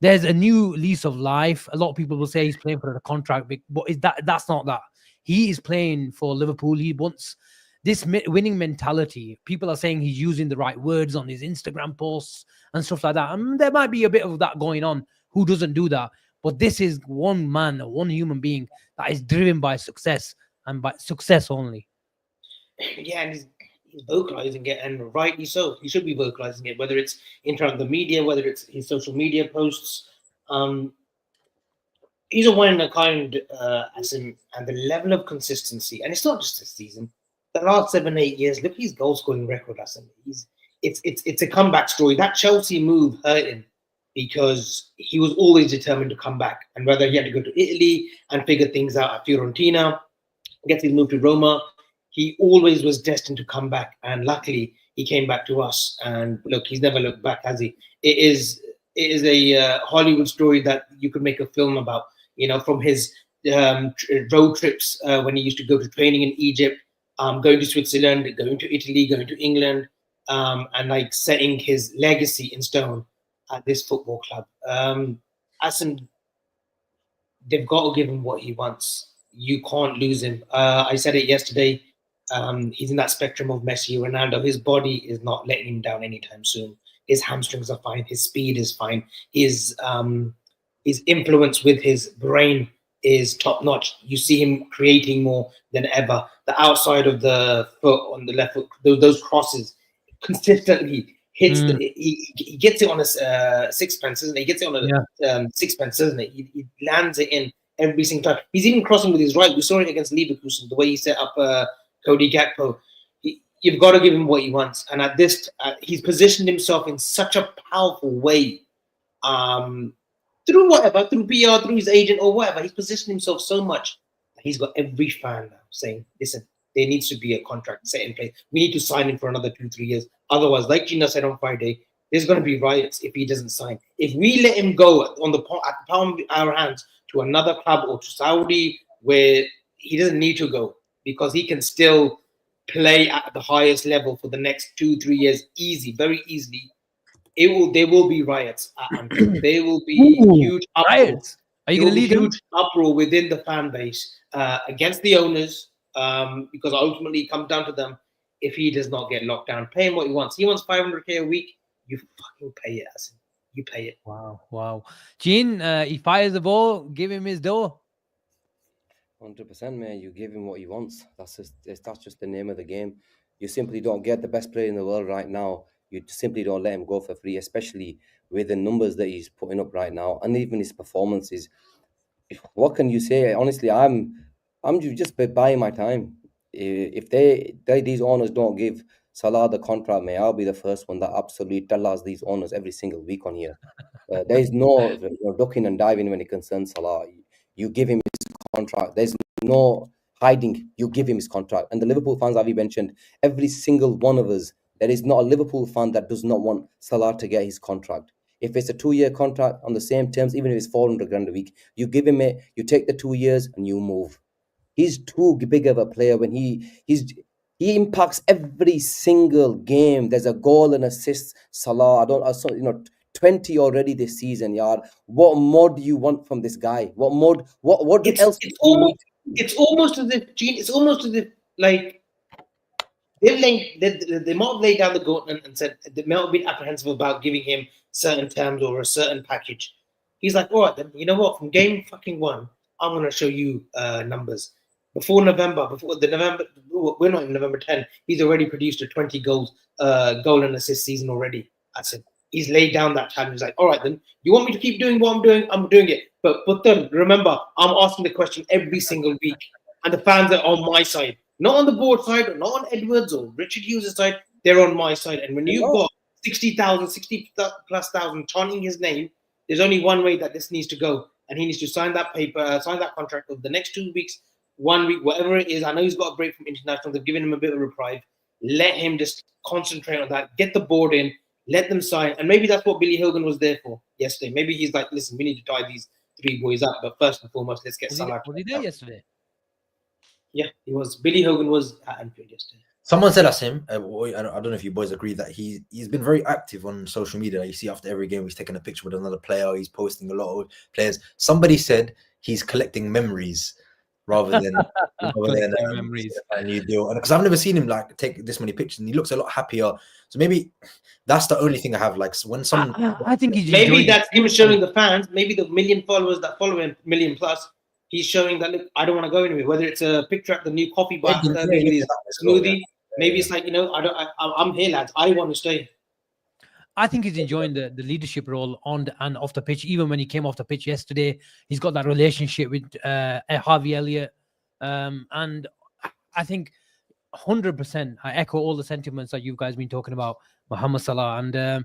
there's a new lease of life. A lot of people will say he's playing for the contract, but that's not that. He is playing for Liverpool. He wants this winning mentality. People are saying he's using the right words on his Instagram posts and stuff like that. And there might be a bit of that going on. Who doesn't do that? But this is one man, one human being that is driven by success and by success only. Yeah, and he's vocalizing it, and rightly so. He should be vocalizing it, whether it's in front of the media, whether it's his social media posts. He's a one in a kind, Asim, and the level of consistency, and it's not just this season. The last 7, 8 years, look at his goal scoring record, Asim. It's a comeback story. That Chelsea move hurt him because he was always determined to come back, and whether he had to go to Italy and figure things out at Fiorentina, get his move to Roma, he always was destined to come back, and luckily he came back to us. And look, he's never looked back, has he? It is a Hollywood story that you could make a film about. From his road trips when he used to go to training in Egypt, going to Switzerland, going to Italy, going to England, and like setting his legacy in stone at this football club. Asim, they've got to give him what he wants. You can't lose him. I said it yesterday. He's in that spectrum of Messi, Ronaldo. His body is not letting him down anytime soon. His hamstrings are fine. His speed is fine. His influence with his brain is top notch. You see him creating more than ever. The outside of the foot on the left foot, those crosses consistently hits. He gets it on a sixpence, isn't it? He gets it on a sixpence, isn't it? He lands it in every single time. He's even crossing with his right. We saw it against Leverkusen, the way he set up Cody Gakpo. You've got to give him what he wants. And at this, he's positioned himself in such a powerful way. Through PR, through his agent or whatever, he's positioned himself so much that he's got every fan now saying, listen, there needs to be a contract set in place. We need to sign him for another 2-3 years. Otherwise, like Gina said on Friday, there's going to be riots if he doesn't sign. If we let him go at the palm of our hands to another club or to Saudi, where he doesn't need to go because he can still play at the highest level for the next 2-3 years, very easily. There will be riots at Anfield. There will be huge uproar. Riots. Are you going to lead huge uproar within the fan base against the owners, because ultimately it comes down to them. If he does not get locked down, pay him what he wants. He wants 500k a week. You fucking pay it, Asim. You pay it. Wow. Gene, he fires the ball. Give him his dough. 100%, man. You give him what he wants. That's just the name of the game. You simply don't get the best player in the world right now. You simply don't let him go for free, especially with the numbers that he's putting up right now, and even his performances. What can you say? Honestly, I'm just buying my time. If these owners don't give Salah the contract, man, I'll be the first one that absolutely tells these owners every single week on here. There is no ducking and diving when it concerns Salah. You give him his contract. There's no hiding. You give him his contract. And the Liverpool fans, as we mentioned, every single one of us, there is not a Liverpool fan that does not want Salah to get his contract. If it's a 2-year contract on the same terms, even if it's 400 grand a week, you give him it, you take the 2 years and you move. He's too big of a player when he impacts every single game. There's a goal and assist. Salah, 20 already this season, yard. What more do you want from this guy? What more? What else? It's almost as if, Gene. It's almost as if like they might have laid down the gauntlet and said they might have been apprehensive about giving him certain terms or a certain package. He's like, all right, then, you know what? From game fucking 1, I'm going to show you numbers. Before we're not in November 10, he's already produced a 20 goal and assist season already. That's it. He's laid down that challenge. He's like, all right, then, you want me to keep doing what I'm doing? I'm doing it. But remember, I'm asking the question every single week, and the fans are on my side, not on the board side, or not on Edwards or Richard Hughes' side. They're on my side. And when you've got 60 plus thousand chanting his name, there's only one way that this needs to go, and he needs to sign that paper, sign that contract over the next 2 weeks, 1 week, whatever it is. I know he's got a break from international. They've given him a bit of a reprieve. Let him just concentrate on that. Get the board in. Let them sign. And maybe that's what Billy Hogan was there for yesterday. Maybe he's like, listen, we need to tie these 3 boys up. But first and foremost, let's get Salah. Was he there yesterday? Yeah, he was. Billy Hogan was at Anfield yesterday. Someone said Asim, I don't know if you boys agree, that he's been very active on social media. You see after every game, he's taking a picture with another player. He's posting a lot of players. Somebody said he's collecting memories rather than memories. a new deal. And because I've never seen him like take this many pictures, and he looks a lot happier. So maybe that's the only thing I have. Like when someone, I think he's maybe that's him showing the fans. Maybe the million followers that follow him, million plus. He's showing that, look, I don't want to go anywhere. Whether it's a picture at the new coffee bar, maybe his smoothie. Maybe it's like, I'm here, lads. I want to stay. I think he's enjoying the leadership role on and off the pitch. Even when he came off the pitch yesterday, he's got that relationship with Harvey Elliott. And I think 100%, I echo all the sentiments that you guys been talking about Mohamed Salah. And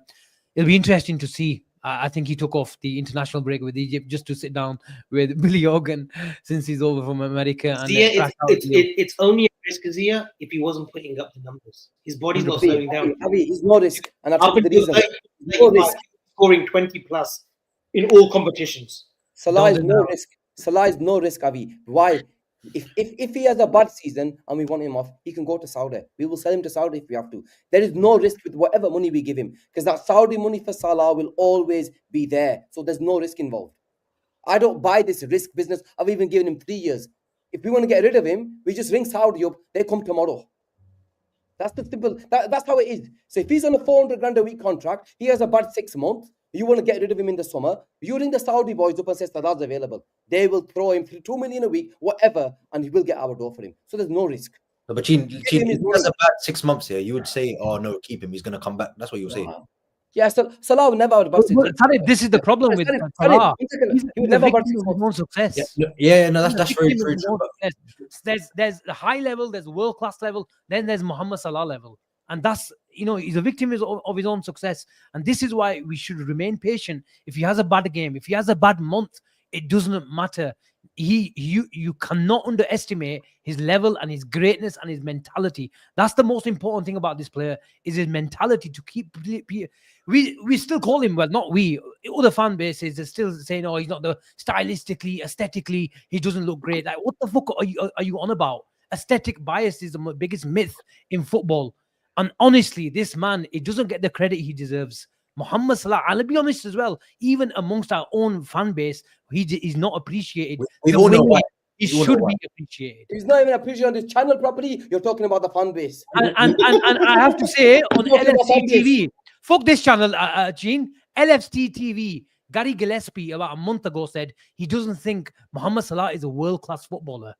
it'll be interesting to see. I think he took off the international break with Egypt just to sit down with Billy Hogan since he's over from America. And it's only a risk, Zia, if he wasn't putting up the numbers. His body's not slowing down. He's no risk. And I'll tell you the reason. No risk. Scoring 20 plus in all competitions. Salah is no risk. Salah is no risk, Avi. Why? If he has a bad season and we want him off, he can go to Saudi. We will sell him to Saudi if we have to. There is no risk with whatever money we give him, because that Saudi money for Salah will always be there. So there's no risk involved. I don't buy this risk business. I've even given him 3 years. If we want to get rid of him, we just ring Saudi up. They come tomorrow. That's the simple. That's how it is. So if he's on a 400 grand a week contract, he has a bad 6 months. You want to get rid of him in the summer, you ring the Saudi boys up and say Salah's available. They will throw him 2 million a week, whatever, and he will get our door for him. So there's no risk. No, but Gene, if he has a bad 6 months here, you would say, oh no, keep him. He's going to come back. That's what you would say. Yeah, so Salah will never have a bad 6 months. This is the problem with Salah. He will never have more success. Yeah, no, that's very true. There's a high level, there's world class level, then there's Mohamed Salah level. And that's, he's a victim of his own success. And this is why we should remain patient. If he has a bad game, if he has a bad month, it doesn't matter. You cannot underestimate his level and his greatness and his mentality. That's the most important thing about this player, is his mentality to keep. We still call him, well, not we, other fan bases are still saying, oh, he's not stylistically, aesthetically, he doesn't look great. Like, what the fuck are you on about? Aesthetic bias is the biggest myth in football. And honestly, this man, he doesn't get the credit he deserves. Mohamed Salah, I'll be honest as well, even amongst our own fan base, he's not appreciated. We all know why. He should be appreciated. He's not even appreciated on this channel properly. You're talking about the fan base. And I have to say, on LFC TV, fuck this channel, Gene, LFC TV, Gary Gillespie about a month ago said he doesn't think Mohamed Salah is a world-class footballer.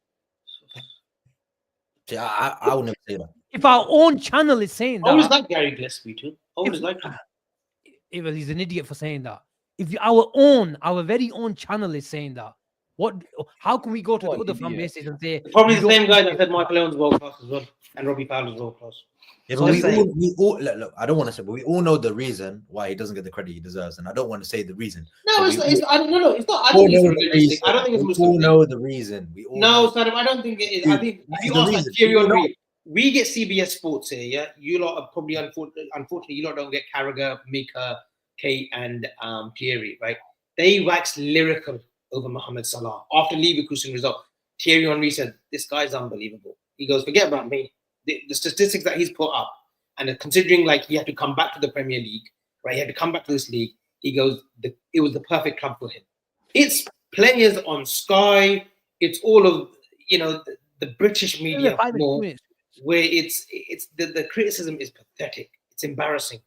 Yeah, I would never say that. If our own channel is saying that, I always like Gary Gillespie too. I always like him. Well, he's an idiot for saying that. If our very own channel is saying that, how can we go to the other fan bases and say probably the same guy that said Michael Owen's world class as well, and Robbie Fowler's world class? Yeah, but we all look. I don't want to say, but we all know the reason why he doesn't get the credit he deserves, and I don't want to say the reason. No, it's not. I don't think it's realistic. I don't think it's we all know the reason. Sarib, I don't think it is. I think if you ask like Thierry Henry, we get CBS Sports here. Yeah, you lot are probably unfortunately you lot don't get Carragher, Mika, Kate, and Thierry. Right? They wax lyrical over Mohamed Salah after Leverkusen result. Thierry Henry said, "This guy's unbelievable." He goes, "Forget about me. The statistics that he's put up, and considering like he had to come back to the Premier League, right? He had to come back to this league." He goes, "It was the perfect club for him." It's players on Sky. It's all of the British media more, where it's the criticism is pathetic. It's embarrassing.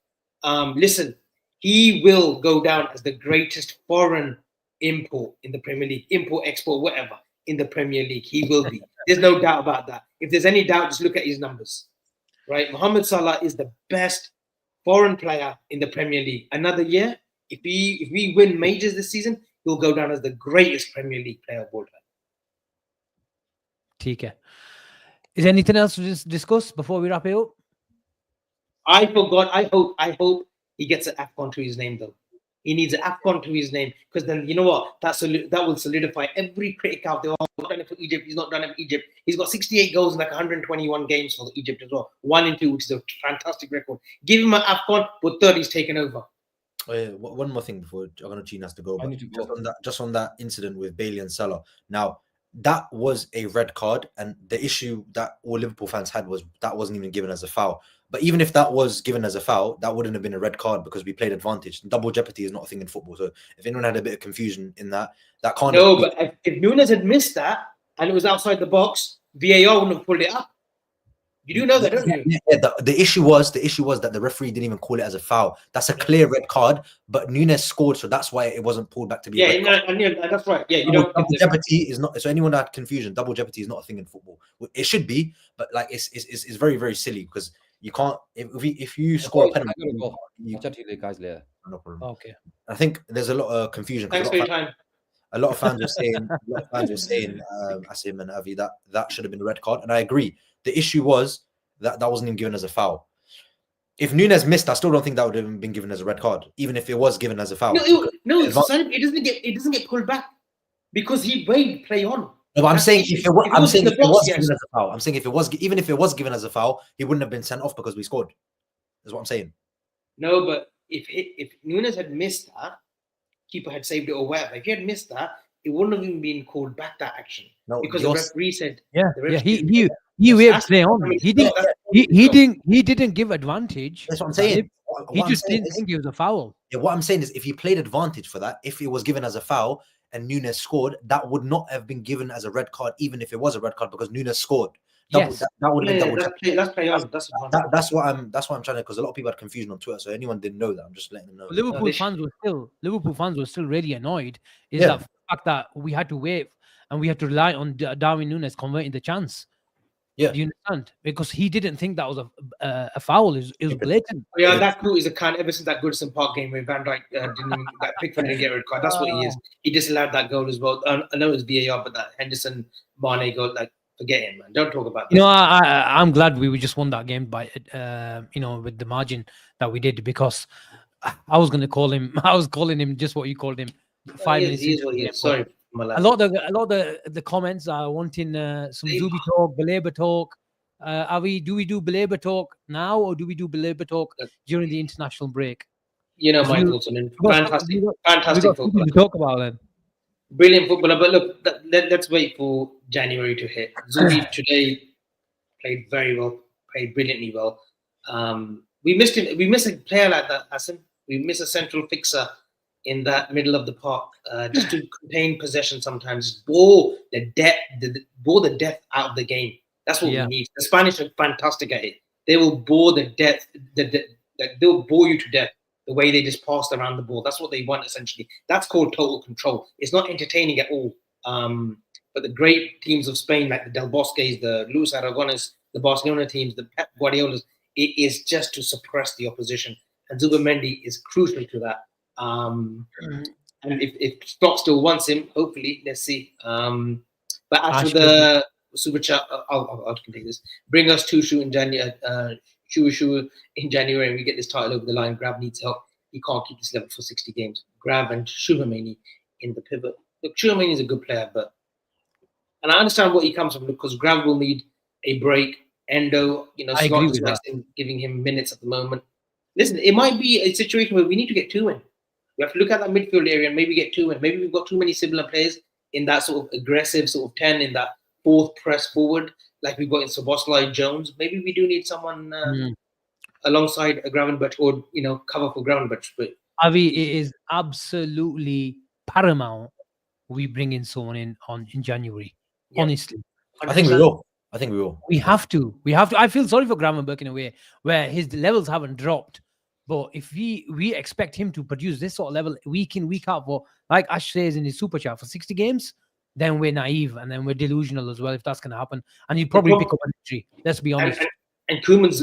Listen, he will go down as the greatest foreign import in the Premier League, import, export, whatever in the Premier League. He will be. There's no doubt about that. If there's any doubt, just look at his numbers. Right? Mohamed Salah is the best foreign player in the Premier League. Another year, if we win majors this season, he'll go down as the greatest Premier League player of all time. TK. Is there anything else to discuss before we wrap it up? I forgot. I hope he gets an AFCON to his name though. He needs an AFCON to his name, because then you know what? That will solidify every critic out there. Oh, he's not done it for Egypt. He's not done it for Egypt. He's got 68 goals in like 121 games for Egypt as well. 1 and 2, which is a fantastic record. Give him an AFCON, but 30's taken over. Oh, yeah, one more thing before Gene has to go. But just on that incident with Bailey and Salah. Now, that was a red card, and the issue that all Liverpool fans had was that wasn't even given as a foul. But even if that was given as a foul, that wouldn't have been a red card because we played advantage. Double jeopardy is not a thing in football. So if anyone had a bit of confusion in that can't. No, but if Nunez had missed that and it was outside the box, VAR wouldn't have pulled it up. You do know that, don't you? Yeah, the issue was that the referee didn't even call it as a foul. That's a clear red card, but Nunez scored, so that's why it wasn't pulled back to be. That's right. Yeah, you don't. Double jeopardy is not. So anyone that had confusion, double jeopardy is not a thing in football. It should be, but like it's very, very silly because you can't if you score a penalty. I'll chat to you guys later. No problem. Okay. I think there's a lot of confusion. Thanks for your time. A lot of fans were saying, Asim and Avi, that should have been a red card, and I agree. The issue was that wasn't even given as a foul. If Nunez missed, I still don't think that would have been given as a red card, even if it was given as a foul. It doesn't get pulled back because he made play on. No, but I'm saying if it was given as a foul. I'm saying if it was given as a foul, he wouldn't have been sent off because we scored. Is what I'm saying. No, but if Nunez had missed that, keeper had saved it or whatever. If he had missed that, it wouldn't have even been called back, that action. No, because the referee said, he waved play on. He didn't give advantage. That's what I'm saying. He just didn't think it was a foul. Yeah, what I'm saying is if he played advantage for that, if it was given as a foul and Nunez scored, that would not have been given as a red card, even if it was a red card, because Nunez scored. That would have been double. Let's play on. That's what I'm trying to, because a lot of people had confusion on Twitter, so anyone didn't know that. I'm just letting them know. Liverpool fans were still really annoyed. The fact that we had to wait and we had to rely on Darwin Nunez converting the chance. Yeah, do you understand? Because he didn't think that was a foul. It was blatant. Yeah, that crew is a kind. Ever since that Goodison Park game where Van Dijk that Pickford didn't get a red card, that's what he is. He disallowed that goal as well. I know it was VAR, but that Henderson Mane goal, like, forget it, man. Don't talk about that. You know, I'm glad we just won that game by with the margin that we did, because I was calling him just what you called him 5 minutes. He is what he is. Sorry. A lot of the comments are wanting some Zubi talk, Belabor talk. Do we do Belabor talk now, or do we do Belabor talk during the international break? You know my thoughts on him. Fantastic footballer to talk about then. Brilliant footballer, but look, let's wait for January to hit. Zubi today played very well, played brilliantly well. We missed him. We miss a player like that, Asim. We miss a central fixer in that middle of the park, just to contain possession sometimes, bore the depth out of the game. That's what we need. The Spanish are fantastic at it. They will bore the depth. They'll bore you to death the way they just passed around the ball. That's what they want, essentially. That's called total control. It's not entertaining at all. But the great teams of Spain, like the Del Bosques, the Luis Aragones, the Barcelona teams, the Pep Guardiolas, it is just to suppress the opposition. And Zubimendi is crucial to that. And if Klopp still wants him, hopefully, let's see. But as for the super chat, I can take this. Bring us Tushu in January. In January, and we get this title over the line. Grav needs help. He can't keep this level for 60 games. Grav and Shuvameni in the pivot. Look, Shuvameni is a good player, and I understand what he comes from, because Grav will need a break. Endo, I agree with that. Giving him minutes at the moment. Listen, it might be a situation where we need to get two in. We have to look at that midfield area and maybe get two in. Maybe we've got too many similar players in that sort of aggressive sort of 10, in that fourth press forward, like we've got in Szoboszlai, Jones. Maybe we do need someone alongside a Gravenberch, or cover for Gravenberch. But Avi, it is absolutely paramount we bring in someone in January. Yeah. Honestly, 100%. I think we will. We have to. I feel sorry for Gravenberch in a way where his levels haven't dropped. But if we expect him to produce this sort of level week in, week out, for, like Ash says in his super chat, for 60 games, then we're naive and then we're delusional as well, if that's going to happen. And he'd probably pick up an injury. Let's be honest. And Koeman's,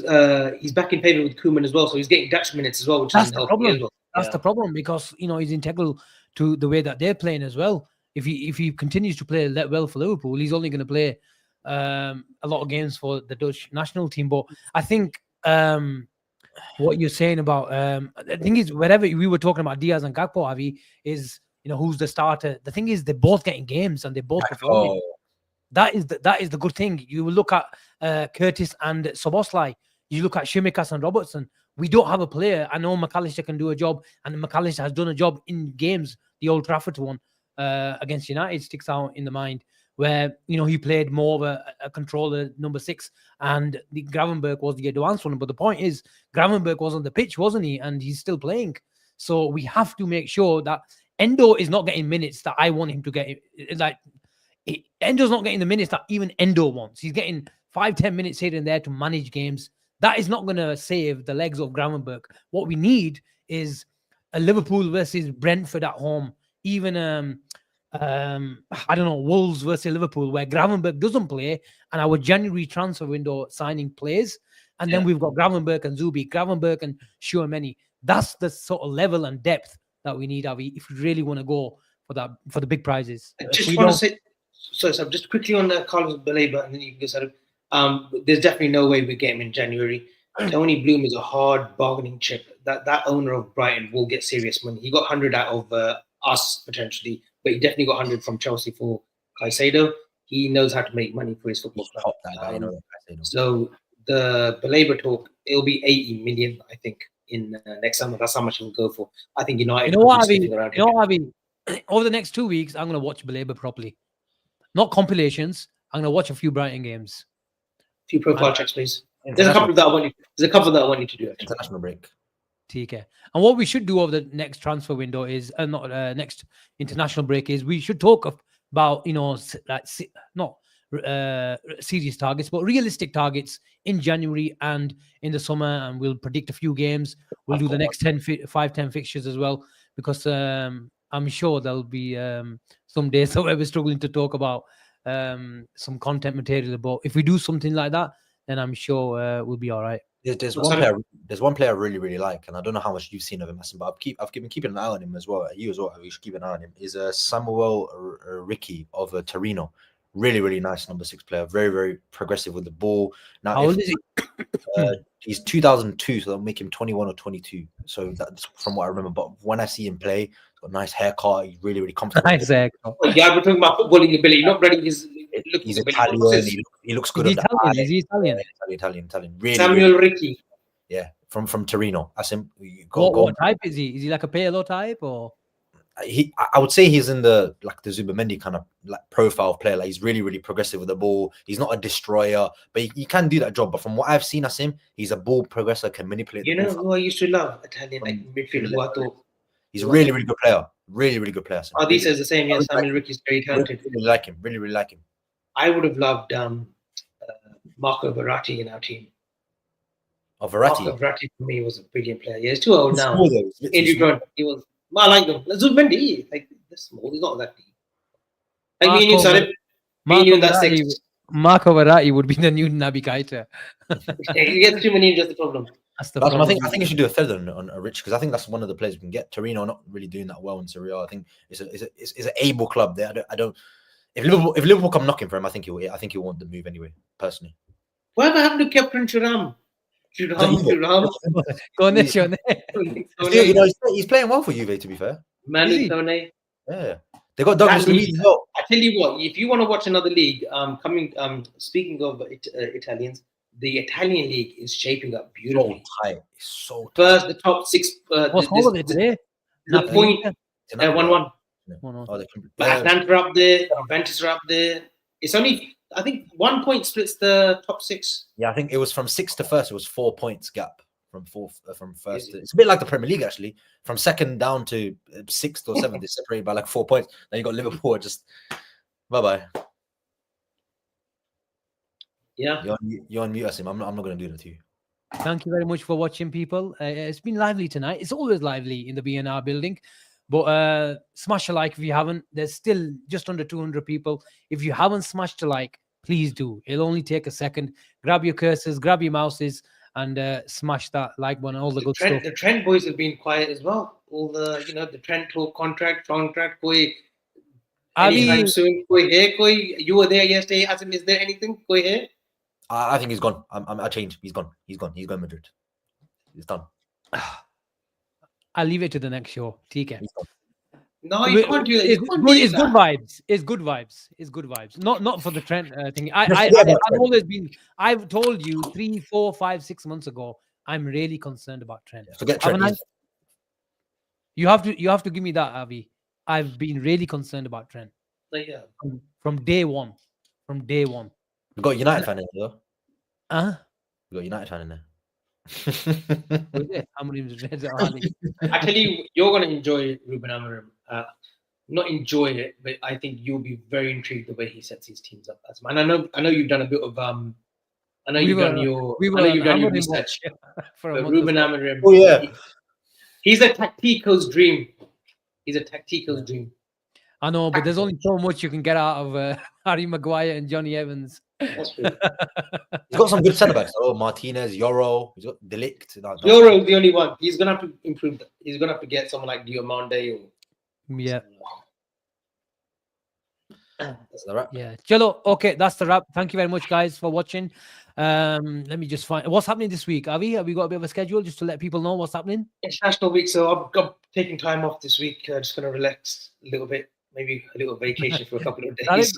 he's back in favour with Koeman as well, so he's getting Dutch minutes as well, which that's is the problem. Well. That's the problem, because he's integral to the way that they're playing as well. If he continues to play well for Liverpool, he's only going to play a lot of games for the Dutch national team. But I think what you're saying about the thing is, wherever we were talking about Diaz and Gakpo, Avi, is who's the starter. The thing is, they're both getting games and they're both performing. That is the good thing. You will look at Curtis and Soboslai. You look at Shimikas and Robertson. We don't have a player. I know McAllister can do a job, and McAllister has done a job in games. The Old Trafford one against United sticks out in the mind, where he played more of a controller, number 6, and the Gravenberch was the advanced one. But the point is, Gravenberch was on the pitch, wasn't he? And he's still playing. So we have to make sure that Endo is not getting minutes that I want him to get. Like, Endo's not getting the minutes that even Endo wants. He's getting 5-10 minutes here and there to manage games. That is not going to save the legs of Gravenberch. What we need is a Liverpool versus Brentford at home. Even I don't know, Wolves versus Liverpool, where Gravenberch doesn't play, and our January transfer window signing plays, and then we've got Gravenberch and Zubi, Gravenberch and Tchouaméni. That's the sort of level and depth that we need, Avi, if we really want to go for the big prizes. I just want to say, so just quickly on Carlos Baleba, and then you can get started. There's definitely no way we get him in January. Tony Bloom is a hard bargaining chip. That owner of Brighton will get serious money. He got 100 out of us potentially, but he definitely got 100 from Chelsea for Caicedo. He knows how to make money for his football club. So the Baleba talk, it'll be 80 million, I think, in next summer. That's how much he'll go for. I think United. You know what, Avi? Over the next 2 weeks, I'm going to watch Baleba properly. Not compilations. I'm going to watch a few Brighton games. Few profile checks, please. There's a couple that I want you to do. Actually. International break. TK. And what we should do over the next transfer window is next international break is we should talk about not serious targets, but realistic targets in January and in the summer, and we'll predict a few games. We'll do the next 10 fixtures as well, because I'm sure there'll be some days where we're struggling to talk about some content material. But if we do something like that, then I'm sure we'll be all right. There's one player I really, really like, and I don't know how much you've seen of him, Asim, but I've been keeping an eye on him as well. You as well, you should keep an eye on him. Is Samuel Ricky of Torino. Really, really nice number 6 player. Very, very progressive with the ball. Now, how old is he? He's 2002, so that'll make him 21 or 22. So that's from what I remember. But when I see him play, he's got a nice haircut. He's really, really comfortable. Nice haircut. Yeah, we're talking about footballing ability, not running his. He's Italian. He looks good. Is he Italian? Italian. Really, Samuel really, Ricky. Yeah, from Torino. Asim, what type is he? Is he like a PLO type or? I would say he's in the Zubimendi kind of like profile of player. Like, he's really, really progressive with the ball. He's not a destroyer, but he can do that job. But from what I've seen, Asim, he's a ball progressor, can manipulate. You know who I used to love? Italian midfield. Who I thought he's a really, really good player. Really, really good player. Oh, these are the same. Yes, Samuel Ricky's very talented. Really like him. Really, really like him. I would have loved Marco Verratti in our team. Oh, Verratti. Marco Verratti for me was a brilliant player. Yeah, he's too old now. He was. I like them. Zubimendi, like this small. He's not that deep. Like me and you, Sarib. Me and you in that six. Marco Verratti would be the new Naby Keita. He gets too many injuries. The problem. That's the problem. I think you should do a third on Rich, because I think that's one of the players we can get. Torino not really doing that well in Serie A. I think it's an able club there. I don't. If Liverpool come knocking for him, I think he'll want the move anyway. Personally. Whatever happened to Captain Thuram? Go on, he's playing well for Juve, to be fair. Manu Kone. Yeah, they got Douglas Luiz as well. I tell you what, if you want to watch another league, speaking of Italians, the Italian league is shaping up beautifully. So tight. First, the top 6. What's all of it today? The point 1-1. Atlanta are up there. Juventus are up there. It's only. I think 1 point splits the top 6. Yeah, I think it was from 6th to 1st. It was 4 points gap from first. It's a bit like the Premier League, actually. From 2nd down to 6th or 7th, it's separated by like 4 points. Then you got Liverpool just bye. Yeah, you're on mute, Asim. I'm not going to do that to you. Thank you very much for watching, people. It's been lively tonight. It's always lively in the BNR building. But smash a like if you haven't. There's still just under 200 people. If you haven't smashed a like, please do. It'll only take a second. Grab your cursors, grab your mouses, and smash that like button, all the good stuff. The Trent boys have been quiet as well. All the the Trent talk contract. Koi anytime soon. Koi here. Koi you were there yesterday. Asim, is there anything? Koi here? I think he's gone. I changed. He's gone. He's gone. He's going Madrid. He's done. I'll leave it to the next show. TK. No, you can't do that. It's good vibes. It's good vibes. It's good vibes. Not for the Trent thing. I've always been. I've told you 3, 4, 5, 6 months ago. I'm really concerned about Trent. Forget Trent. You have to give me that, Avi. I've been really concerned about Trent. Yeah. From day one. From day one. We got a United fan in there. We got a United fan in there. Actually, you're going to enjoy Ruben Amorim. Not enjoy it, but I think you'll be very intrigued the way he sets his teams up. And I know you've done a bit of you've done your research. But Ruben Amorim, oh yeah, he's a tactico's dream. He's a tactico's dream. I know, but there's only so much you can get out of Harry Maguire and Johnny Evans. That's true. He's got some good centre backs. Oh, Martinez, Yoro, he's got Delict. Yoro is the only one. He's gonna have to improve that. He's gonna have to get someone like Diomande or yeah. That's the wrap. Yeah. Chalo, okay, that's the wrap. Thank you very much, guys, for watching. Let me just find what's happening this week. Have we got a bit of a schedule just to let people know what's happening? International week, so I'm taking time off this week. Just gonna relax a little bit, maybe a little vacation for a couple of days.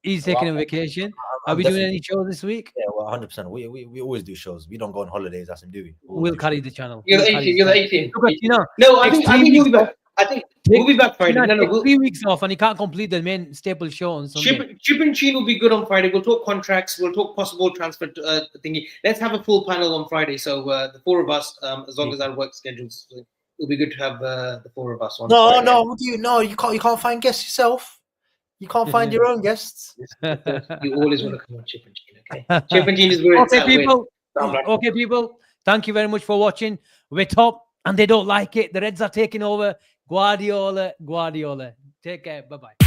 He's taking a vacation. Are we doing any shows this week? Yeah, well, 100%. We always do shows. We don't go on holidays, Asim, do we? We'll carry the channel. You're the 18th. You're the 18th. No, I think you'll be back. I think we'll be back Friday. We'll 3 weeks off, and he can't complete the main staple show on Sunday. Chip and Sheen will be good on Friday. We'll talk contracts. We'll talk possible transfer thingy. Let's have a full panel on Friday. So the four of us, as long as our work schedules, it'll be good to have the four of us on. You can't find guests yourself. You can't find your own guests. You always want to come on Chip and Sheen, okay? Chip and Sheen is where it's at. Okay, people. Thank you very much for watching. We're top, and they don't like it. The Reds are taking over. Guardiola. Take care. Bye-bye.